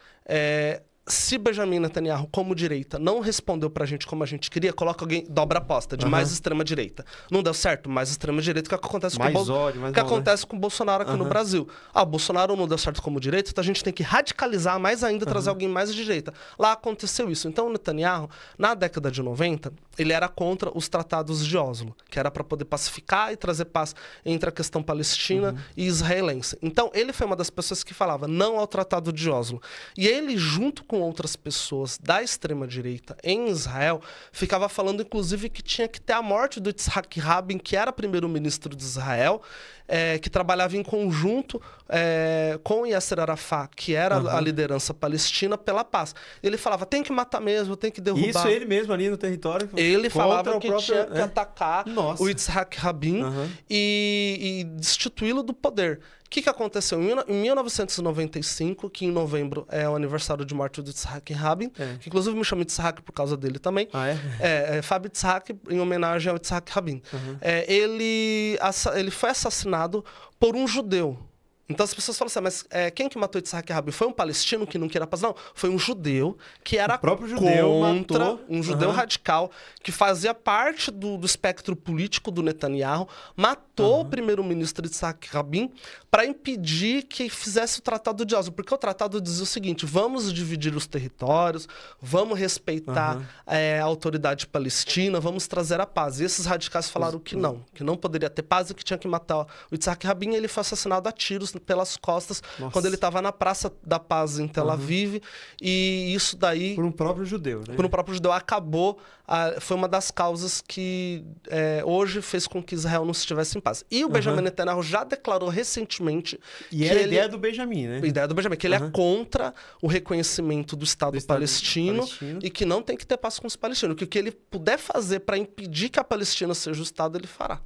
Se Benjamin Netanyahu, como direita, não respondeu pra gente como a gente queria, coloca alguém, dobra a aposta, de mais extrema-direita. Não deu certo? Mais extrema-direita, que acontece com o Bolsonaro aqui no Brasil. O Bolsonaro não deu certo como direita, então a gente tem que radicalizar mais ainda, trazer alguém mais de direita. Lá aconteceu isso. Então o Netanyahu, na década de 90, ele era contra os tratados de Oslo, que era para poder pacificar e trazer paz entre a questão palestina e israelense. Então ele foi uma das pessoas que falava não ao tratado de Oslo. E ele, junto com outras pessoas da extrema-direita em Israel, ficava falando, inclusive, que tinha que ter a morte do Yitzhak Rabin, que era primeiro-ministro de Israel, que trabalhava em conjunto com Yasser Arafat, que era a liderança palestina, pela paz. Ele falava, tem que matar mesmo, tem que derrubar. Isso ele mesmo ali no território. Ele falava que tinha que atacar o Yitzhak Rabin e destituí-lo do poder. O que aconteceu? Em 1995, que em novembro é o aniversário de morte do Yitzhak Rabin, que inclusive me chama Yitzhak por causa dele também. Fábio Yitzhak, em homenagem ao Yitzhak Rabin. Ele foi assassinado por um judeu. Então as pessoas falam assim, mas quem que matou Yitzhak Rabin? Foi um palestino que não queria paz? Não, foi um judeu que era contra, um judeu radical, que fazia parte do espectro político do Netanyahu, matou o primeiro-ministro Yitzhak Rabin para impedir que fizesse o Tratado de Oslo. Porque o tratado dizia o seguinte, vamos dividir os territórios, vamos respeitar a autoridade palestina, vamos trazer a paz. E esses radicais falaram que não poderia ter paz e que tinha que matar o Yitzhak Rabin. Ele foi assassinado a tiros pelas costas quando ele estava na Praça da Paz em Tel Aviv. E isso daí... Por um próprio judeu, né? Por um próprio judeu. Acabou... foi uma das causas que hoje fez com que Israel não estivesse em paz. E o Benjamin Netanyahu já declarou recentemente... E era a ideia do Benjamin, né? A ideia do Benjamin, que ele é contra o reconhecimento do Estado palestino e que não tem que ter paz com os palestinos. Que o que ele puder fazer para impedir que a Palestina seja o Estado, ele fará.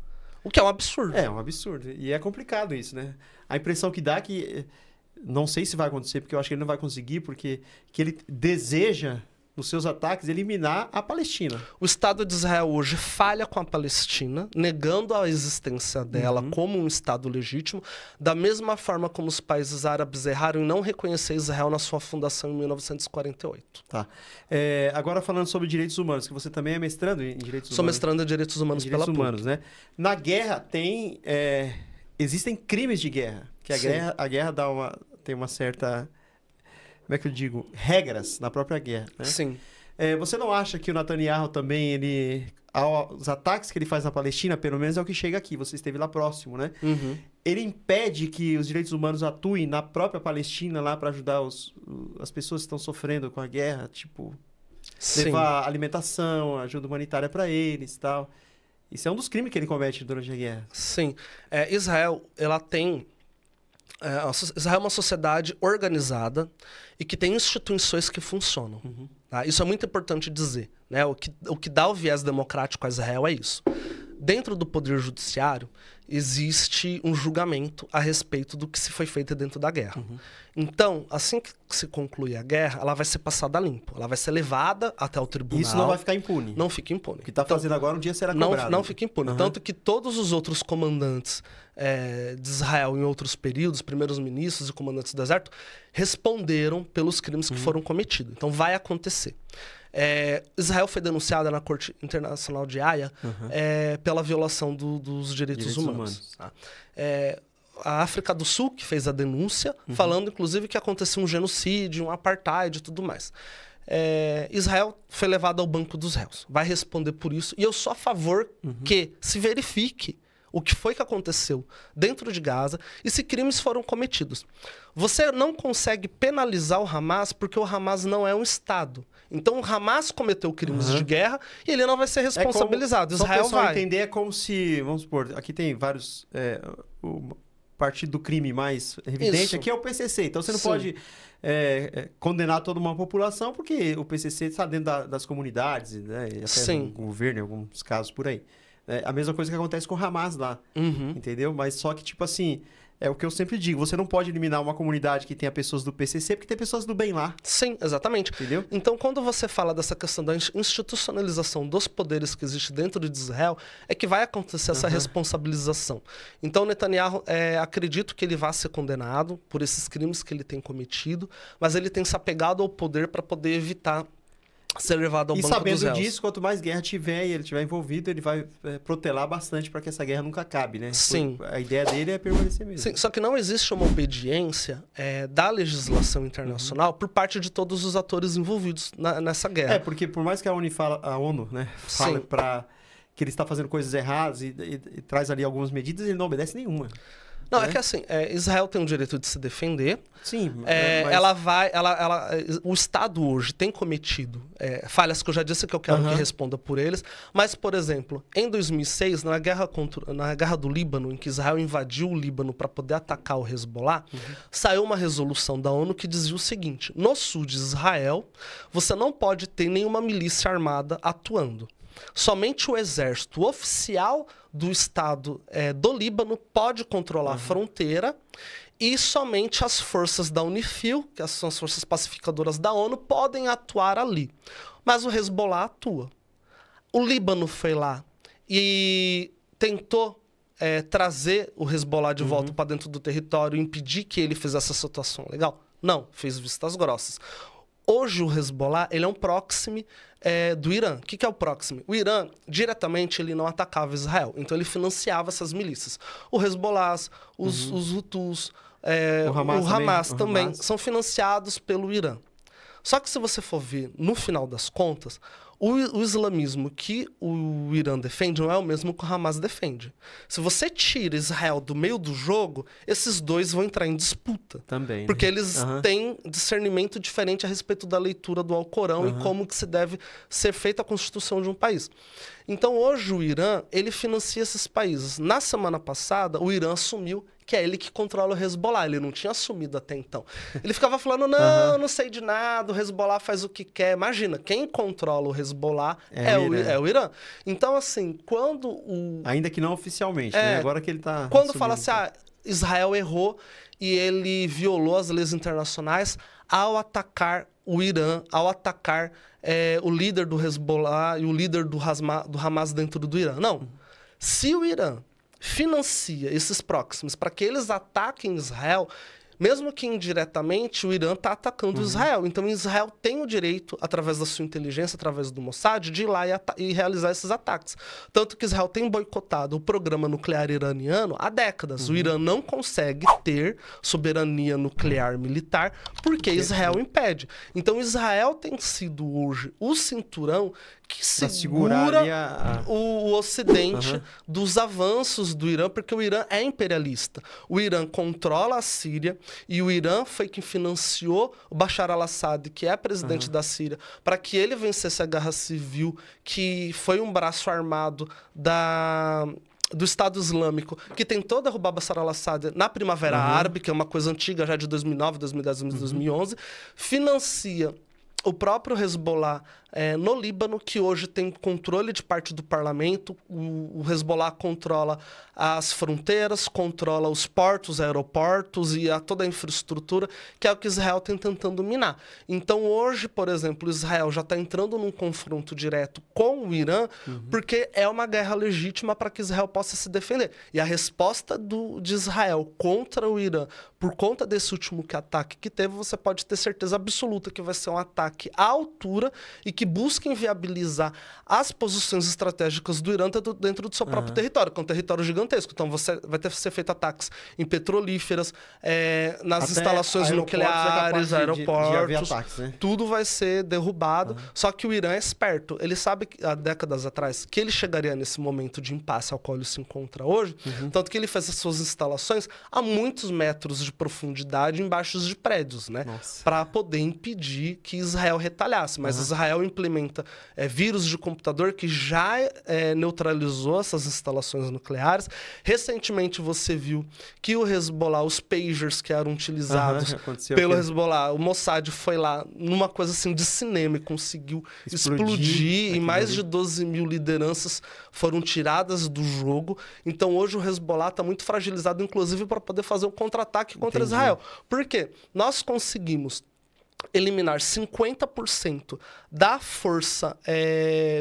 O que é um absurdo. É um absurdo. E é complicado isso, né? A impressão que dá é que... Não sei se vai acontecer, porque eu acho que ele não vai conseguir, porque que ele deseja, nos seus ataques, eliminar a Palestina. O Estado de Israel hoje falha com a Palestina, negando a existência dela como um Estado legítimo, da mesma forma como os países árabes erraram em não reconhecer Israel na sua fundação em 1948. Tá. Agora falando sobre direitos humanos, que você também é mestrando em direitos humanos. Sou mestrando em direitos humanos pela PUC. Né? Na guerra existem crimes de guerra, que a guerra tem uma certa... Como é que eu digo? Regras na própria guerra, né? Sim. Você não acha que o Netanyahu também, os ataques que ele faz na Palestina, pelo menos é o que chega aqui, você esteve lá próximo, né? Ele impede que os direitos humanos atuem na própria Palestina lá para ajudar as pessoas que estão sofrendo com a guerra, tipo, levar alimentação, ajuda humanitária para eles e tal. Isso é um dos crimes que ele comete durante a guerra. Sim. Israel, ela tem Israel é uma sociedade organizada e que tem instituições que funcionam. Tá? Isso é muito importante dizer. Né? O que dá o viés democrático a Israel é isso. Dentro do poder judiciário, existe um julgamento a respeito do que se foi feito dentro da guerra. Então, assim que se conclui a guerra, ela vai ser passada a limpo. Ela vai ser levada até o tribunal. Isso não vai ficar impune. Não fica impune. O que está fazendo agora um dia será cobrado. Não fica impune. Tanto que todos os outros comandantes de Israel em outros períodos, primeiros ministros e comandantes do exército, responderam pelos crimes que foram cometidos. Então, vai acontecer. Israel foi denunciada na Corte Internacional de Haia pela violação dos direitos humanos. Tá? A África do Sul, que fez a denúncia, falando, inclusive, que aconteceu um genocídio, um apartheid e tudo mais. Israel foi levado ao banco dos réus. Vai responder por isso. E eu sou a favor que se verifique o que foi que aconteceu dentro de Gaza e se crimes foram cometidos. Você não consegue penalizar o Hamas porque o Hamas não é um Estado. Então o Hamas cometeu crimes de guerra e ele não vai ser responsabilizado. Israel só o pessoal vai. Entender é como se, vamos supor, aqui tem vários... o partido do crime mais evidente Isso. aqui é o PCC. Então você não Sim. pode condenar toda uma população porque o PCC está dentro das comunidades, né? E até Sim. no governo, em alguns casos por aí. A mesma coisa que acontece com o Hamas lá, entendeu? Mas só que, tipo assim, é o que eu sempre digo, você não pode eliminar uma comunidade que tenha pessoas do PCC porque tem pessoas do bem lá. Sim, exatamente. Entendeu? Então, quando você fala dessa questão da institucionalização dos poderes que existe dentro de Israel, é que vai acontecer essa responsabilização. Então, Netanyahu, acredito que ele vai ser condenado por esses crimes que ele tem cometido, mas ele tem se apegado ao poder para poder evitar ser levado ao banco dos réus. E sabendo disso, quanto mais guerra tiver e ele estiver envolvido, ele vai protelar bastante para que essa guerra nunca acabe, né? Sim. A ideia dele é permanecer mesmo. Sim, só que não existe uma obediência da legislação internacional por parte de todos os atores envolvidos nessa guerra. Porque por mais que a ONU, né, fale que ele está fazendo coisas erradas e traz ali algumas medidas, ele não obedece nenhuma. Não, é que assim, Israel tem o direito de se defender. Sim, mas... o Estado hoje tem cometido falhas que eu já disse que eu quero que responda por eles. Mas, por exemplo, em 2006, na guerra do Líbano, em que Israel invadiu o Líbano para poder atacar o Hezbollah, saiu uma resolução da ONU que dizia o seguinte: no sul de Israel, você não pode ter nenhuma milícia armada atuando. Somente o exército oficial do Estado do Líbano pode controlar a fronteira e somente as forças da UNIFIL, que são as forças pacificadoras da ONU, podem atuar ali. Mas o Hezbollah atua. O Líbano foi lá e tentou trazer o Hezbollah de volta para dentro do território e impedir que ele fizesse essa situação legal? Não, fez vistas grossas. Hoje o Hezbollah ele é um proxy do Irã. O que é o proxy? O Irã, diretamente, ele não atacava Israel. Então ele financiava essas milícias. O Hezbollah, os Hutus, o Hamas também são financiados pelo Irã. Só que se você for ver, no final das contas, o islamismo que o Irã defende não é o mesmo que o Hamas defende. Se você tira Israel do meio do jogo, esses dois vão entrar em disputa. Também. Porque eles têm discernimento diferente a respeito da leitura do Alcorão e como que se deve ser feita a constituição de um país. Então, hoje, o Irã, ele financia esses países. Na semana passada, o Irã assumiu que é ele que controla o Hezbollah. Ele não tinha assumido até então. Ele ficava falando, não sei de nada, o Hezbollah faz o que quer. Imagina, quem controla o Hezbollah é o Irã. Então, assim, quando o... Ainda que não oficialmente, né? Agora que ele está... Quando fala assim, Israel errou e ele violou as leis internacionais ao atacar o Irã, ao atacar o líder do Hezbollah e o líder do Hamas dentro do Irã. Não. Se o Irã financia esses próximos para que eles ataquem Israel, mesmo que indiretamente, o Irã está atacando Israel. Então, Israel tem o direito, através da sua inteligência, através do Mossad, de ir lá e realizar esses ataques. Tanto que Israel tem boicotado o programa nuclear iraniano há décadas. O Irã não consegue ter soberania nuclear militar porque Israel impede. Então, Israel tem sido hoje o cinturão que segura o Ocidente dos avanços do Irã, porque o Irã é imperialista. O Irã controla a Síria e o Irã foi quem financiou o Bashar al-Assad, que é presidente da Síria, para que ele vencesse a guerra civil, que foi um braço armado do Estado Islâmico, que tentou derrubar Bashar al-Assad na Primavera Árabe, que é uma coisa antiga já de 2009, 2010, 2011, financia o próprio Hezbollah no Líbano, que hoje tem controle de parte do parlamento. O Hezbollah controla as fronteiras, controla os portos, aeroportos e toda a infraestrutura, que é o que Israel está tentando minar. Então, hoje, por exemplo, Israel já está entrando num confronto direto com o Irã, porque é uma guerra legítima para que Israel possa se defender. E a resposta de Israel contra o Irã, por conta desse último ataque que teve, você pode ter certeza absoluta que vai ser um ataque à altura e que busca inviabilizar as posições estratégicas do Irã dentro do seu próprio território, que é um território gigantesco. Então, vai ter que ser feito ataques em petrolíferas, nas Até instalações nucleares, aeroportos, de ataques, né? tudo vai ser derrubado. Só que o Irã é esperto. Ele sabe, há décadas atrás, que ele chegaria nesse momento de impasse ao qual ele se encontra hoje, tanto que ele fez as suas instalações a muitos metros de profundidade embaixo de prédios, né? Para poder impedir que Israel retalhasse. Mas Israel implementa vírus de computador que já neutralizou essas instalações nucleares. Recentemente você viu que o Hezbollah, os pagers que eram utilizados pelo Hezbollah, o Mossad foi lá numa coisa assim de cinema e conseguiu explodir e mais de 12 mil lideranças foram tiradas do jogo. Então hoje o Hezbollah está muito fragilizado, inclusive para poder fazer um contra-ataque contra Israel. Por quê? Nós conseguimos eliminar 50% da força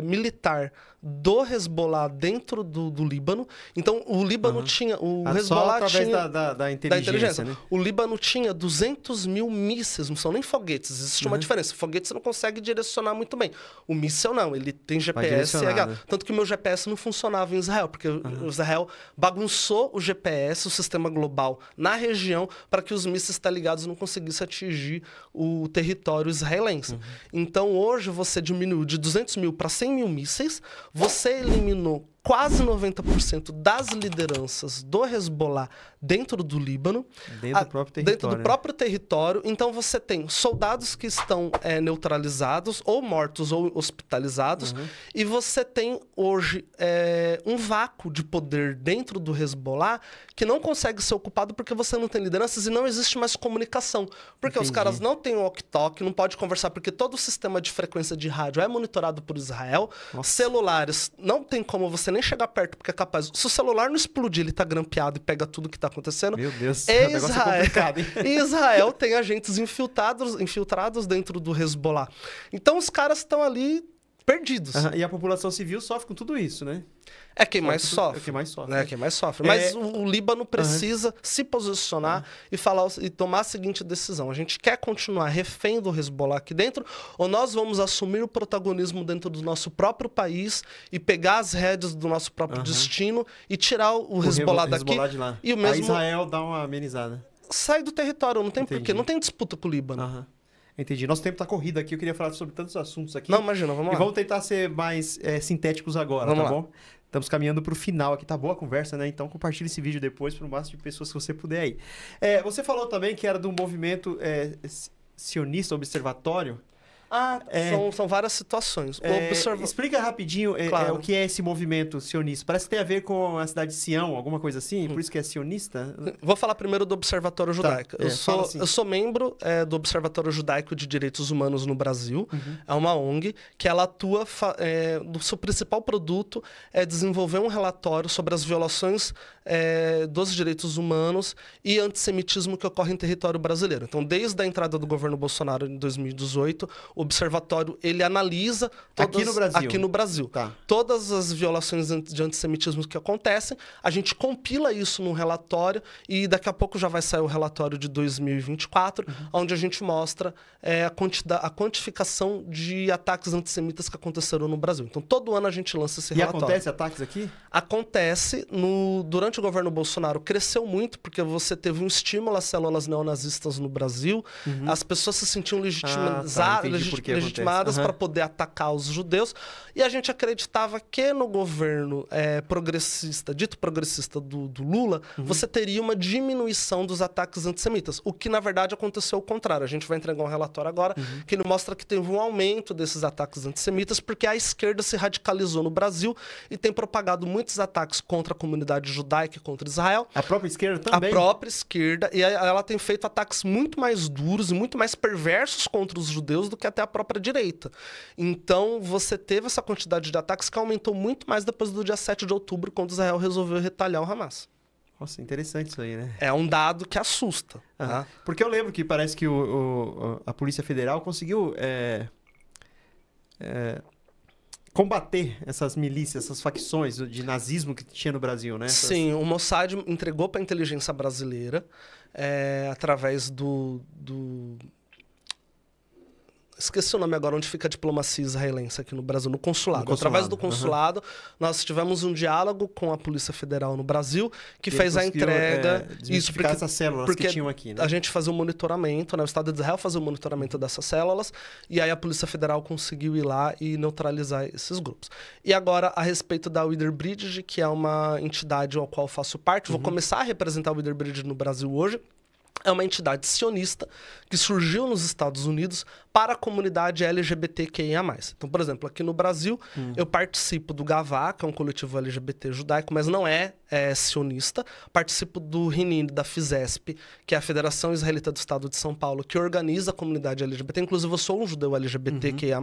militar do Hezbollah dentro do Líbano. Então, o Líbano tinha... O Hezbollah só através tinha, da inteligência, né? O Líbano tinha 200 mil mísseis, não são nem foguetes. Existe uma diferença. Foguete você não consegue direcionar muito bem. O míssel não, ele tem GPS. Né? Tanto que o meu GPS não funcionava em Israel, porque o Israel bagunçou o GPS, o sistema global, na região, para que os mísseis ligados não conseguissem atingir o território israelense. Então, hoje, você diminuiu de 200 mil para 100 mil mísseis, você eliminou quase 90% das lideranças do Hezbollah dentro do Líbano. Dentro do próprio território. Dentro do próprio território. Então, você tem soldados que estão neutralizados, ou mortos, ou hospitalizados. E você tem, hoje, um vácuo de poder dentro do Hezbollah que não consegue ser ocupado porque você não tem lideranças e não existe mais comunicação. Porque os caras não têm walkie-talkie, não pode conversar, porque todo o sistema de frequência de rádio é monitorado por Israel. Celulares, não tem como você nem chegar perto, porque é capaz... Se o celular não explodir, ele tá grampeado e pega tudo que tá acontecendo. Meu Deus, é complicado, hein? Israel tem agentes infiltrados dentro do Hezbollah. Então, os caras estão ali perdidos. E a população civil sofre com tudo isso, né? É quem mais sofre. É quem mais sofre. É quem mais sofre. Mas o Líbano precisa se posicionar e tomar a seguinte decisão. A gente quer continuar refém do Hezbollah aqui dentro, ou nós vamos assumir o protagonismo dentro do nosso próprio país e pegar as rédeas do nosso próprio destino e tirar o Hezbollah daqui. De lá. E o mesmo... Israel dá uma amenizada. Sai do território, não tem porquê. Não tem disputa com o Líbano. Entendi. Nosso tempo tá corrido aqui. Eu queria falar sobre tantos assuntos aqui. Não, imagina, vamos lá. E vamos tentar ser mais sintéticos agora, tá bom? Estamos caminhando para o final aqui. Tá boa a conversa, né? Então compartilhe esse vídeo depois para o máximo de pessoas que você puder aí. Você falou também que era do movimento sionista observatório. São várias situações. Explica rapidinho o que é esse movimento sionista. Parece que tem a ver com a cidade de Sião, alguma coisa assim? Por isso que é sionista? Vou falar primeiro do Observatório Judaico. Eu sou membro do Observatório Judaico de Direitos Humanos no Brasil. É uma ONG que ela atua... o seu principal produto é desenvolver um relatório sobre as violações dos direitos humanos e antissemitismo que ocorre em território brasileiro. Então, desde a entrada do governo Bolsonaro em 2018, o observatório ele analisa aqui no Brasil todas as violações de antissemitismo que acontecem. A gente compila isso num relatório e daqui a pouco já vai sair o relatório de 2024, onde a gente mostra a quantificação de ataques antissemitas que aconteceram no Brasil. Então, todo ano a gente lança esse relatório. E acontece ataques aqui? Acontece. Durante o governo Bolsonaro cresceu muito, porque você teve um estímulo às células neonazistas no Brasil. As pessoas se sentiam legitimadas legitimadas para poder atacar os judeus. E a gente acreditava que no governo progressista, dito progressista do Lula, você teria uma diminuição dos ataques antissemitas. O que, na verdade, aconteceu ao contrário. A gente vai entregar um relatório agora que mostra que teve um aumento desses ataques antissemitas porque a esquerda se radicalizou no Brasil e tem propagado muitos ataques contra a comunidade judaica e contra Israel. A própria esquerda também? A própria esquerda. E ela tem feito ataques muito mais duros e muito mais perversos contra os judeus do que até a própria direita. Então, você teve essa quantidade de ataques que aumentou muito mais depois do dia 7 de outubro, quando Israel resolveu retalhar o Hamas. Nossa, interessante isso aí, né? É um dado que assusta. Tá? Porque eu lembro que parece que a Polícia Federal conseguiu combater essas milícias, essas facções de nazismo que tinha no Brasil, né? Sim, o Mossad entregou para a inteligência brasileira, através do... Esqueci o nome agora, onde fica a diplomacia israelense aqui no Brasil, no consulado. Através do consulado, nós tivemos um diálogo com a Polícia Federal no Brasil, que fez a entrega... Isso, porque essas células que tinham aqui, né? A gente fazia o monitoramento, né? O Estado de Israel fazia o monitoramento dessas células, e aí a Polícia Federal conseguiu ir lá e neutralizar esses grupos. E agora, a respeito da Wither Bridge, que é uma entidade ao qual eu faço parte, vou começar a representar a Wither Bridge no Brasil hoje. É uma entidade sionista que surgiu nos Estados Unidos para a comunidade LGBTQIA+. Então, por exemplo, aqui no Brasil, eu participo do GAVA, que é um coletivo LGBT judaico, mas não é sionista. Participo do RININ, da FISESP, que é a Federação Israelita do Estado de São Paulo, que organiza a comunidade LGBT. Inclusive, eu sou um judeu LGBTQIA+.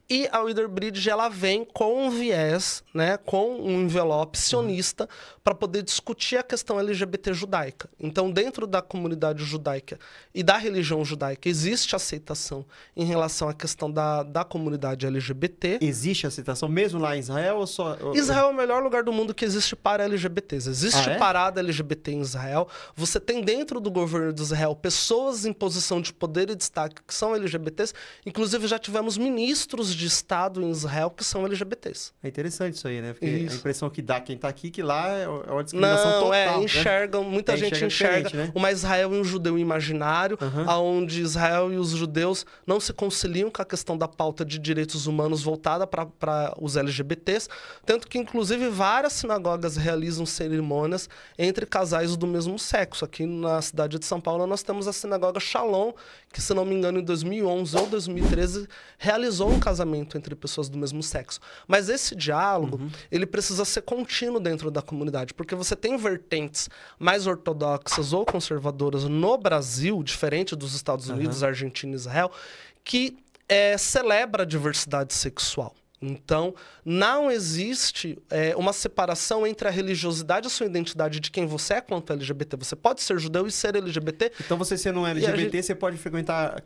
E a Wither Bridge, ela vem com um viés, né, com um envelope sionista para poder discutir a questão LGBT judaica. Então, dentro da comunidade judaica e da religião judaica, existe aceitação em relação à questão da comunidade LGBT. Existe aceitação mesmo lá em Israel ou só... Israel é o melhor lugar do mundo que existe para LGBTs. Existe parada LGBT em Israel. Você tem dentro do governo de Israel pessoas em posição de poder e destaque que são LGBTs. Inclusive, já tivemos ministros de Estado em Israel que são LGBTs. É interessante isso aí, né? Porque a impressão que dá quem está aqui que lá é uma discriminação total. Enxergam, né? Muita gente enxerga né? Uma Israel e um judeu imaginário, onde Israel e os judeus não se conciliam com a questão da pauta de direitos humanos voltada para os LGBTs, tanto que, inclusive, várias sinagogas realizam cerimônias entre casais do mesmo sexo. Aqui na cidade de São Paulo, nós temos a sinagoga Shalom, que, se não me engano, em 2011 ou 2013, realizou um casamento entre pessoas do mesmo sexo. Mas esse diálogo, ele precisa ser contínuo dentro da comunidade, porque você tem vertentes mais ortodoxas ou conservadoras no Brasil, diferente dos Estados Unidos, Argentina e Israel, que celebra a diversidade sexual. Então, não existe uma separação entre a religiosidade e a sua identidade de quem você é quanto LGBT. Você pode ser judeu e ser LGBT. Então, você sendo um LGBT, você pode frequentar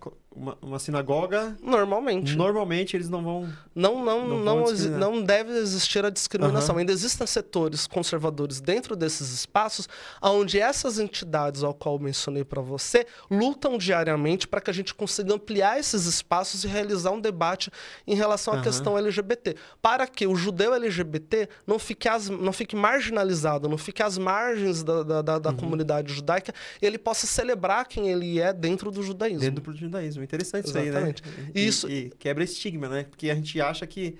uma sinagoga? Normalmente. Normalmente, eles não vão... Não deve existir a discriminação. Ainda existem setores conservadores dentro desses espaços, onde essas entidades, ao qual eu mencionei para você, lutam diariamente para que a gente consiga ampliar esses espaços e realizar um debate em relação à questão LGBT. Para que o judeu LGBT não fique marginalizado, não fique às margens da comunidade judaica, e ele possa celebrar quem ele é dentro do judaísmo. Dentro do judaísmo. Interessante isso aí, né? E quebra estigma, né? Porque a gente acha que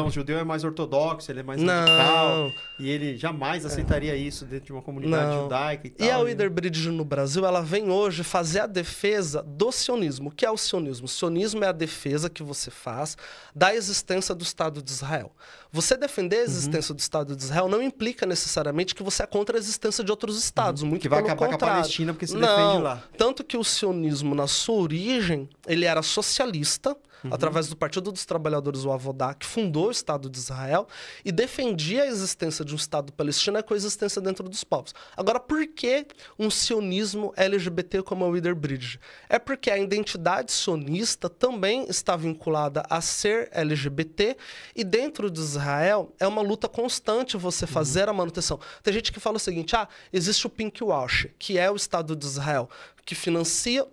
o judeu é mais ortodoxo, ele é mais radical, e ele jamais aceitaria isso dentro de uma comunidade judaica e tal. E a Wither Bridge no Brasil, ela vem hoje fazer a defesa do sionismo. O que é o sionismo? O sionismo é a defesa que você faz da existência do Estado de Israel. Você defender a existência do Estado de Israel não implica necessariamente que você é contra a existência de outros estados, muito que vai pelo acabar contrário. Com a Palestina porque se defende lá. Tanto que o sionismo, na sua origem, ele era socialista, através do Partido dos Trabalhadores, o Avodá, que fundou o Estado de Israel e defendia a existência de um Estado palestino e a coexistência dentro dos povos. Agora, por que um sionismo LGBT como a Wither Bridge? É porque a identidade sionista também está vinculada a ser LGBT e dentro de Israel é uma luta constante você fazer a manutenção. Tem gente que fala o seguinte, existe o Pinkwash, que é o Estado de Israel, que financia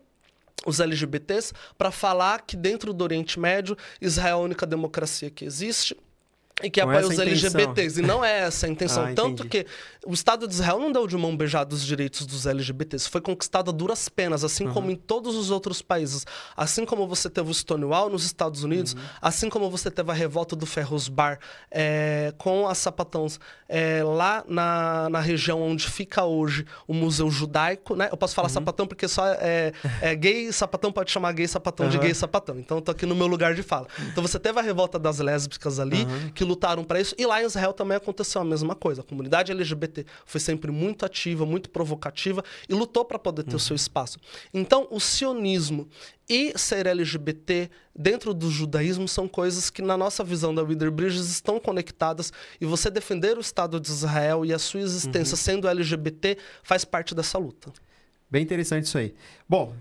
os LGBTs para falar que dentro do Oriente Médio, Israel é a única democracia que existe e que apoia os LGBTs. E não é essa a intenção. Tanto que o Estado de Israel não deu de mão beijada os direitos dos LGBTs. Foi conquistado a duras penas, assim como em todos os outros países. Assim como você teve o Stonewall nos Estados Unidos, assim como você teve a revolta do Ferros Bar com as sapatãos lá na região onde fica hoje o Museu Judaico, né? Eu posso falar sapatão porque só gay sapatão pode chamar gay sapatão de gay sapatão. Então eu tô aqui no meu lugar de fala. Então você teve a revolta das lésbicas ali, que lutaram para isso. E lá em Israel também aconteceu a mesma coisa. A comunidade LGBT foi sempre muito ativa, muito provocativa e lutou para poder ter o seu espaço. Então, o sionismo e ser LGBT dentro do judaísmo são coisas que, na nossa visão da Wither Bridges, estão conectadas. E você defender o Estado de Israel e a sua existência sendo LGBT faz parte dessa luta. Bem interessante isso aí. Bom,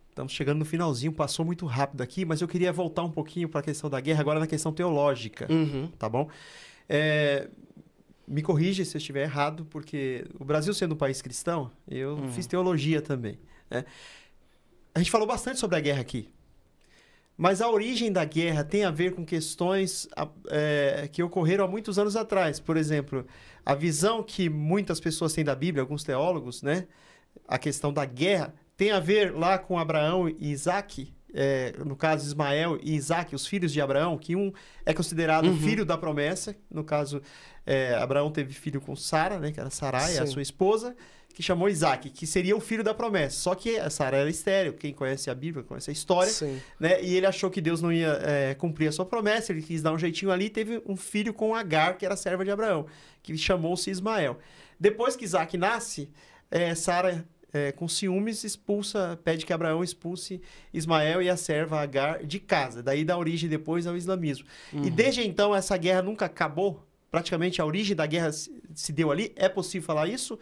estamos chegando no finalzinho, passou muito rápido aqui, mas eu queria voltar um pouquinho para a questão da guerra, agora na questão teológica, tá bom? Me corrija se eu estiver errado, porque o Brasil sendo um país cristão, eu fiz teologia também, né? A gente falou bastante sobre a guerra aqui, mas a origem da guerra tem a ver com questões que ocorreram há muitos anos atrás. Por exemplo, a visão que muitas pessoas têm da Bíblia, alguns teólogos, né? A questão da guerra tem a ver lá com Abraão e Isaac, no caso Ismael e Isaac, os filhos de Abraão, que um é considerado filho da promessa. No caso, Abraão teve filho com Sara, né, que era Sarai, a sua esposa, que chamou Isaac, que seria o filho da promessa. Só que a Sara era estéril, quem conhece a Bíblia, conhece a história, né? E ele achou que Deus não ia cumprir a sua promessa, ele quis dar um jeitinho ali e teve um filho com Agar, que era serva de Abraão, que chamou-se Ismael. Depois que Isaac nasce, Sara, com ciúmes, pede que Abraão expulse Ismael e a serva Agar de casa. Daí dá origem depois ao islamismo. E desde então essa guerra nunca acabou? Praticamente a origem da guerra se deu ali? É possível falar isso?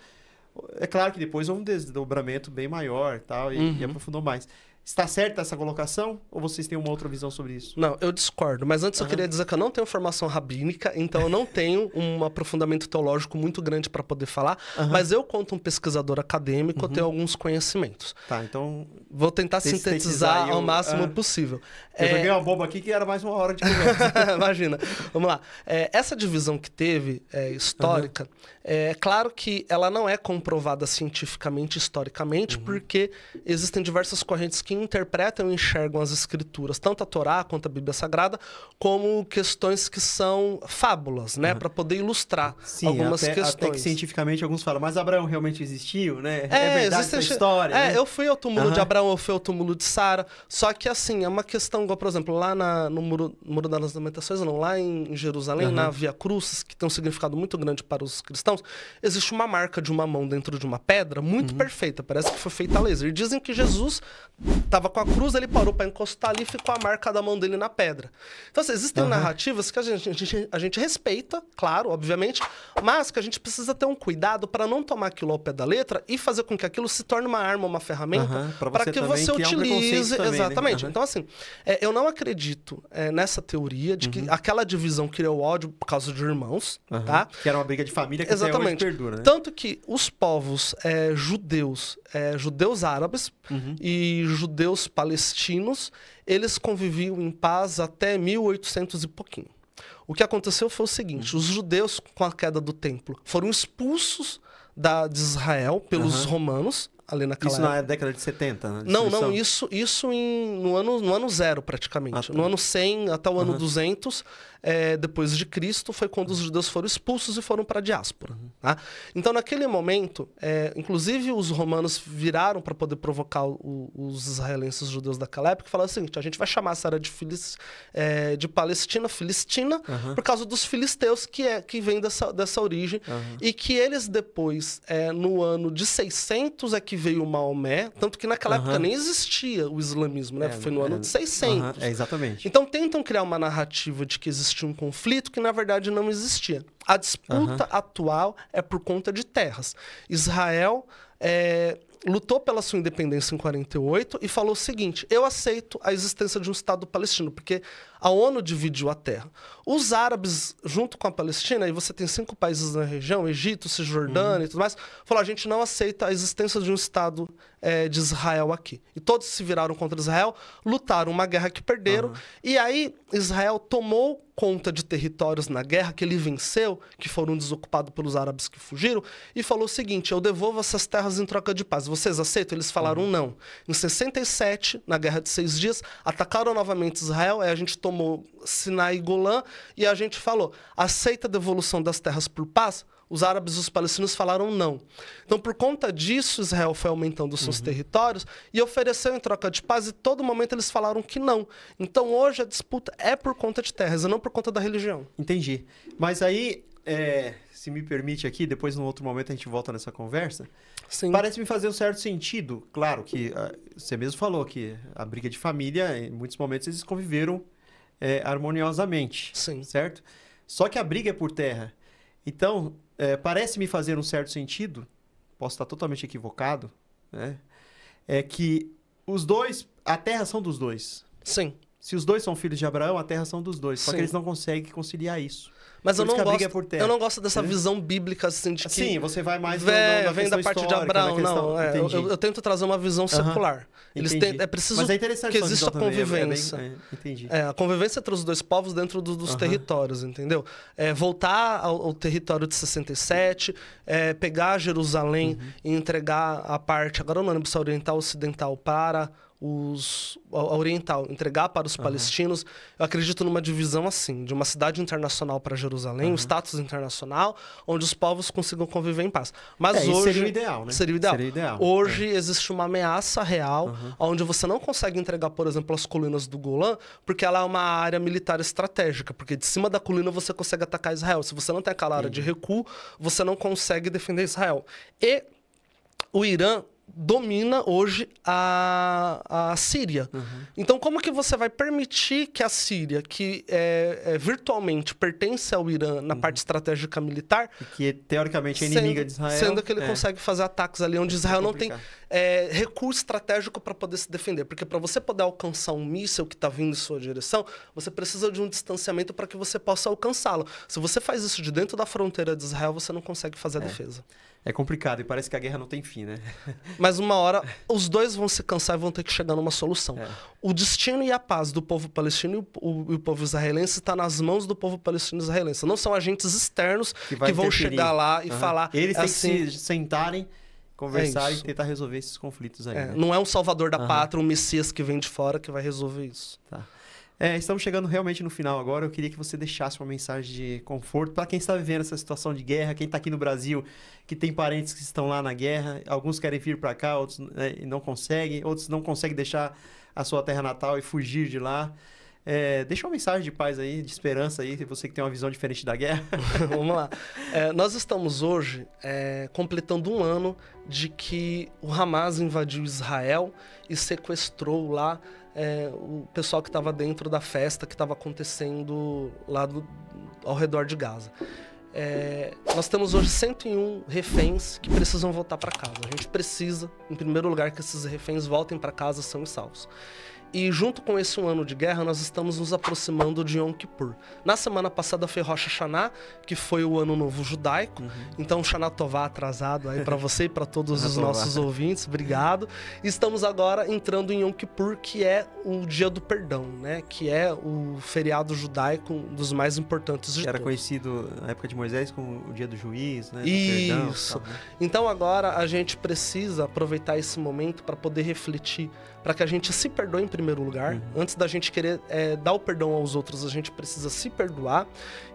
É claro que depois houve um desdobramento bem maior tal, e aprofundou mais. Está certa essa colocação? Ou vocês têm uma outra visão sobre isso? Não, eu discordo. Mas antes eu queria dizer que eu não tenho formação rabínica, então eu não tenho um aprofundamento teológico muito grande para poder falar. Mas eu, quanto um pesquisador acadêmico, eu tenho alguns conhecimentos. Tá, então... Vou tentar sintetizar ao máximo possível. Eu joguei uma bomba aqui que era mais uma hora de conversa. Imagina. Vamos lá. Essa divisão que teve, histórica, é claro que ela não é comprovada cientificamente, historicamente, porque existem diversas correntes que interpretam e enxergam as escrituras, tanto a Torá quanto a Bíblia Sagrada, como questões que são fábulas, né? Para poder ilustrar algumas questões. Até que cientificamente alguns falam, mas Abraão realmente existiu, né? É verdade essa história, né? Eu fui ao túmulo de Abraão, eu fui ao túmulo de Sara, só que assim, é uma questão igual, por exemplo, lá no Muro das Lamentações, não, lá em Jerusalém, na Via Crucis, que tem um significado muito grande para os cristãos, existe uma marca de uma mão dentro de uma pedra muito perfeita, parece que foi feita a laser. E dizem que Jesus estava com a cruz, ele parou para encostar ali e ficou a marca da mão dele na pedra. Então, assim, existem narrativas que a gente respeita, claro, obviamente, mas que a gente precisa ter um cuidado para não tomar aquilo ao pé da letra e fazer com que aquilo se torne uma arma, uma ferramenta, para que você utilize. Também, exatamente. Né? Então, assim, eu não acredito nessa teoria de que aquela divisão criou ódio por causa de irmãos, tá? Que era uma briga de família que até hoje perdura, né? Tanto que os povos judeus árabes e judeus palestinos, eles conviviam em paz até 1800 e pouquinho. O que aconteceu foi o seguinte, os judeus, com a queda do templo, foram expulsos de Israel pelos romanos, ali naquela época. Na década de 70? Né? Não, isso no ano zero, praticamente. No ano 100 até o ano 200, depois de Cristo, foi quando os judeus foram expulsos e foram para a diáspora. Tá? Então, naquele momento, inclusive os romanos viraram para poder provocar os israelenses judeus daquela época e falaram o seguinte, a gente vai chamar essa área de Palestina, Filistina, por causa dos filisteus que vem dessa origem, e que eles depois, no ano de 600, que veio o Maomé, tanto que naquela época nem existia o islamismo, né? Foi no ano de 600. Exatamente. Então tentam criar uma narrativa de que existia um conflito que na verdade não existia. A disputa atual é por conta de terras. Israel lutou pela sua independência em 48 e falou o seguinte, eu aceito a existência de um Estado palestino, porque a ONU dividiu a terra. Os árabes, junto com a Palestina, e você tem 5 países na região, Egito, Cisjordânia e tudo mais, falaram, a gente não aceita a existência de um Estado de Israel aqui. E todos se viraram contra Israel, lutaram uma guerra que perderam. E aí Israel tomou conta de territórios na guerra que ele venceu, que foram desocupados pelos árabes que fugiram, e falou o seguinte: eu devolvo essas terras em troca de paz. Vocês aceitam? Eles falaram não. Em 67, na Guerra de 6 Dias, atacaram novamente Israel, aí a gente tomou Sinai e Golã, e a gente falou: aceita a devolução das terras por paz? Os árabes e os palestinos falaram não. Então, por conta disso, Israel foi aumentando os seus territórios e ofereceu em troca de paz, e todo momento eles falaram que não. Então, hoje a disputa é por conta de terras e não por conta da religião. Entendi. Mas aí, se me permite aqui, depois, num outro momento, a gente volta nessa conversa. Sim. Parece me fazer um certo sentido. Claro que você mesmo falou que a briga de família, em muitos momentos, eles conviveram harmoniosamente. Sim. Certo? Só que a briga é por terra. Então, parece me fazer um certo sentido, posso estar totalmente equivocado, né? É que os dois, a terra são dos dois. Sim. Se os dois são filhos de Abraão, a terra são dos dois. Só que eles não conseguem conciliar isso. Mas eu não gosto dessa visão bíblica, assim, de que... Sim, você vai mais vem da parte de Abraão. Não, eu tento trazer uma visão secular. É preciso Mas é interessante que exista a convivência. Entendi. A convivência entre os dois povos dentro dos territórios, entendeu? Voltar ao território de 67, pegar Jerusalém e entregar a parte, agora eu não lembro se é oriental ou ocidental, para... a oriental, entregar para os palestinos. Eu acredito numa divisão assim, de uma cidade internacional para Jerusalém, um status internacional, onde os povos consigam conviver em paz. Mas hoje seria o ideal, né? Seria o ideal. Hoje existe uma ameaça real, onde você não consegue entregar, por exemplo, as colinas do Golã, porque ela é uma área militar estratégica, porque de cima da colina você consegue atacar Israel. Se você não tem aquela área de recuo, você não consegue defender Israel. E o Irã domina hoje a Síria. Então, como que você vai permitir que a Síria, que virtualmente pertence ao Irã na parte estratégica militar... E que, teoricamente, é inimiga de Israel... Sendo que ele consegue fazer ataques ali onde Israel não tem recurso estratégico para poder se defender. Porque para você poder alcançar um míssil que está vindo em sua direção, você precisa de um distanciamento para que você possa alcançá-lo. Se você faz isso de dentro da fronteira de Israel, você não consegue fazer a defesa. É complicado e parece que a guerra não tem fim, né? Mas uma hora, os dois vão se cansar e vão ter que chegar numa solução. O destino e a paz do povo palestino e o povo israelense está nas mãos do povo palestino e israelense. Não são agentes externos que vão chegar lá e falar... Eles têm que se sentarem, conversar e tentar resolver esses conflitos aí. Né? Não é um salvador da pátria, um messias que vem de fora que vai resolver isso. Tá. Estamos chegando realmente no final agora. Eu queria que você deixasse uma mensagem de conforto para quem está vivendo essa situação de guerra, quem está aqui no Brasil, que tem parentes que estão lá na guerra. Alguns querem vir para cá, outros não conseguem. Outros não conseguem deixar a sua terra natal e fugir de lá. Deixa uma mensagem de paz aí, de esperança aí, você que tem uma visão diferente da guerra. Vamos lá. Nós estamos hoje completando um ano de que o Hamas invadiu Israel e sequestrou lá o pessoal que estava dentro da festa que estava acontecendo lá ao redor de Gaza. Nós temos hoje 101 reféns que precisam voltar para casa. A gente precisa, em primeiro lugar, que esses reféns voltem para casa são e salvos. E junto com esse um ano de guerra, nós estamos nos aproximando de Yom Kippur. Na semana passada foi Rosh Hashanah, que foi o Ano Novo Judaico. Então, Shana Tová atrasado aí para você e para todos os nossos ouvintes. Obrigado. E estamos agora entrando em Yom Kippur, que é o Dia do Perdão, né? Que é o feriado judaico, um dos mais importantes de todos. Era conhecido na época de Moisés como o Dia do Juiz, né? Isso. Perdão, então, agora a gente precisa aproveitar esse momento para poder refletir, para que a gente se perdoe em primeiro lugar. Antes da gente querer dar o perdão aos outros, a gente precisa se perdoar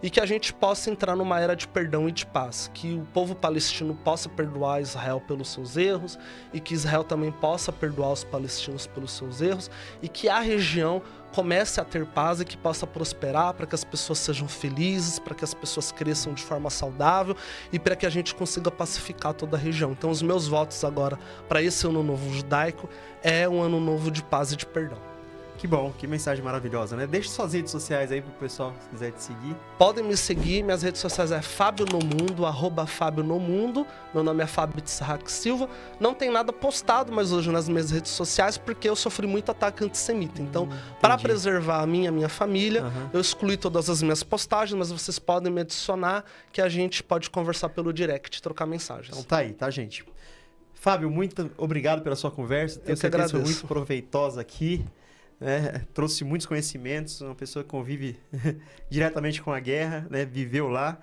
e que a gente possa entrar numa era de perdão e de paz. Que o povo palestino possa perdoar Israel pelos seus erros e que Israel também possa perdoar os palestinos pelos seus erros e que a região comece a ter paz e que possa prosperar, para que as pessoas sejam felizes, para que as pessoas cresçam de forma saudável e para que a gente consiga pacificar toda a região. Então, os meus votos agora para esse Ano Novo Judaico é um Ano Novo de paz e de perdão. Que bom, que mensagem maravilhosa, né? Deixa suas redes sociais aí pro pessoal, se quiser te seguir. Podem me seguir, minhas redes sociais é Fábio Nomundo, @FábioNomundo. Meu nome é Fábio Tzahak Silva. Não tem nada postado mais hoje nas minhas redes sociais, porque eu sofri muito ataque antissemita. Então, para preservar a minha família, eu excluí todas as minhas postagens, mas vocês podem me adicionar, que a gente pode conversar pelo direct, trocar mensagens. Então tá aí, tá, gente? Fábio, muito obrigado pela sua conversa. Tenho certeza que foi muito proveitosa aqui. Né? Trouxe muitos conhecimentos, uma pessoa que convive diretamente com a guerra, né? Viveu lá.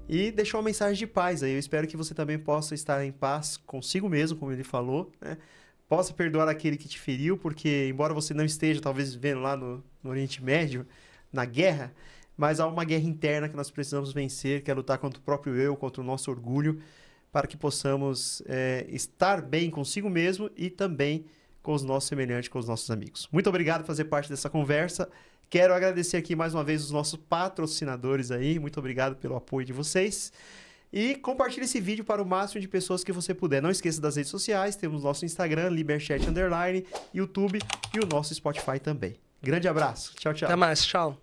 E deixou uma mensagem de paz aí. Eu espero que você também possa estar em paz consigo mesmo, como ele falou, né? Possa perdoar aquele que te feriu, porque embora você não esteja talvez vivendo lá no Oriente Médio, na guerra, mas há uma guerra interna que nós precisamos vencer, que é lutar contra o próprio eu, contra o nosso orgulho, para que possamos estar bem consigo mesmo e também com os nossos semelhantes, com os nossos amigos. Muito obrigado por fazer parte dessa conversa. Quero agradecer aqui mais uma vez os nossos patrocinadores aí. Muito obrigado pelo apoio de vocês. E compartilhe esse vídeo para o máximo de pessoas que você puder. Não esqueça das redes sociais. Temos nosso Instagram, Liberchat_, YouTube e o nosso Spotify também. Grande abraço. Tchau, tchau. Até mais. Tchau.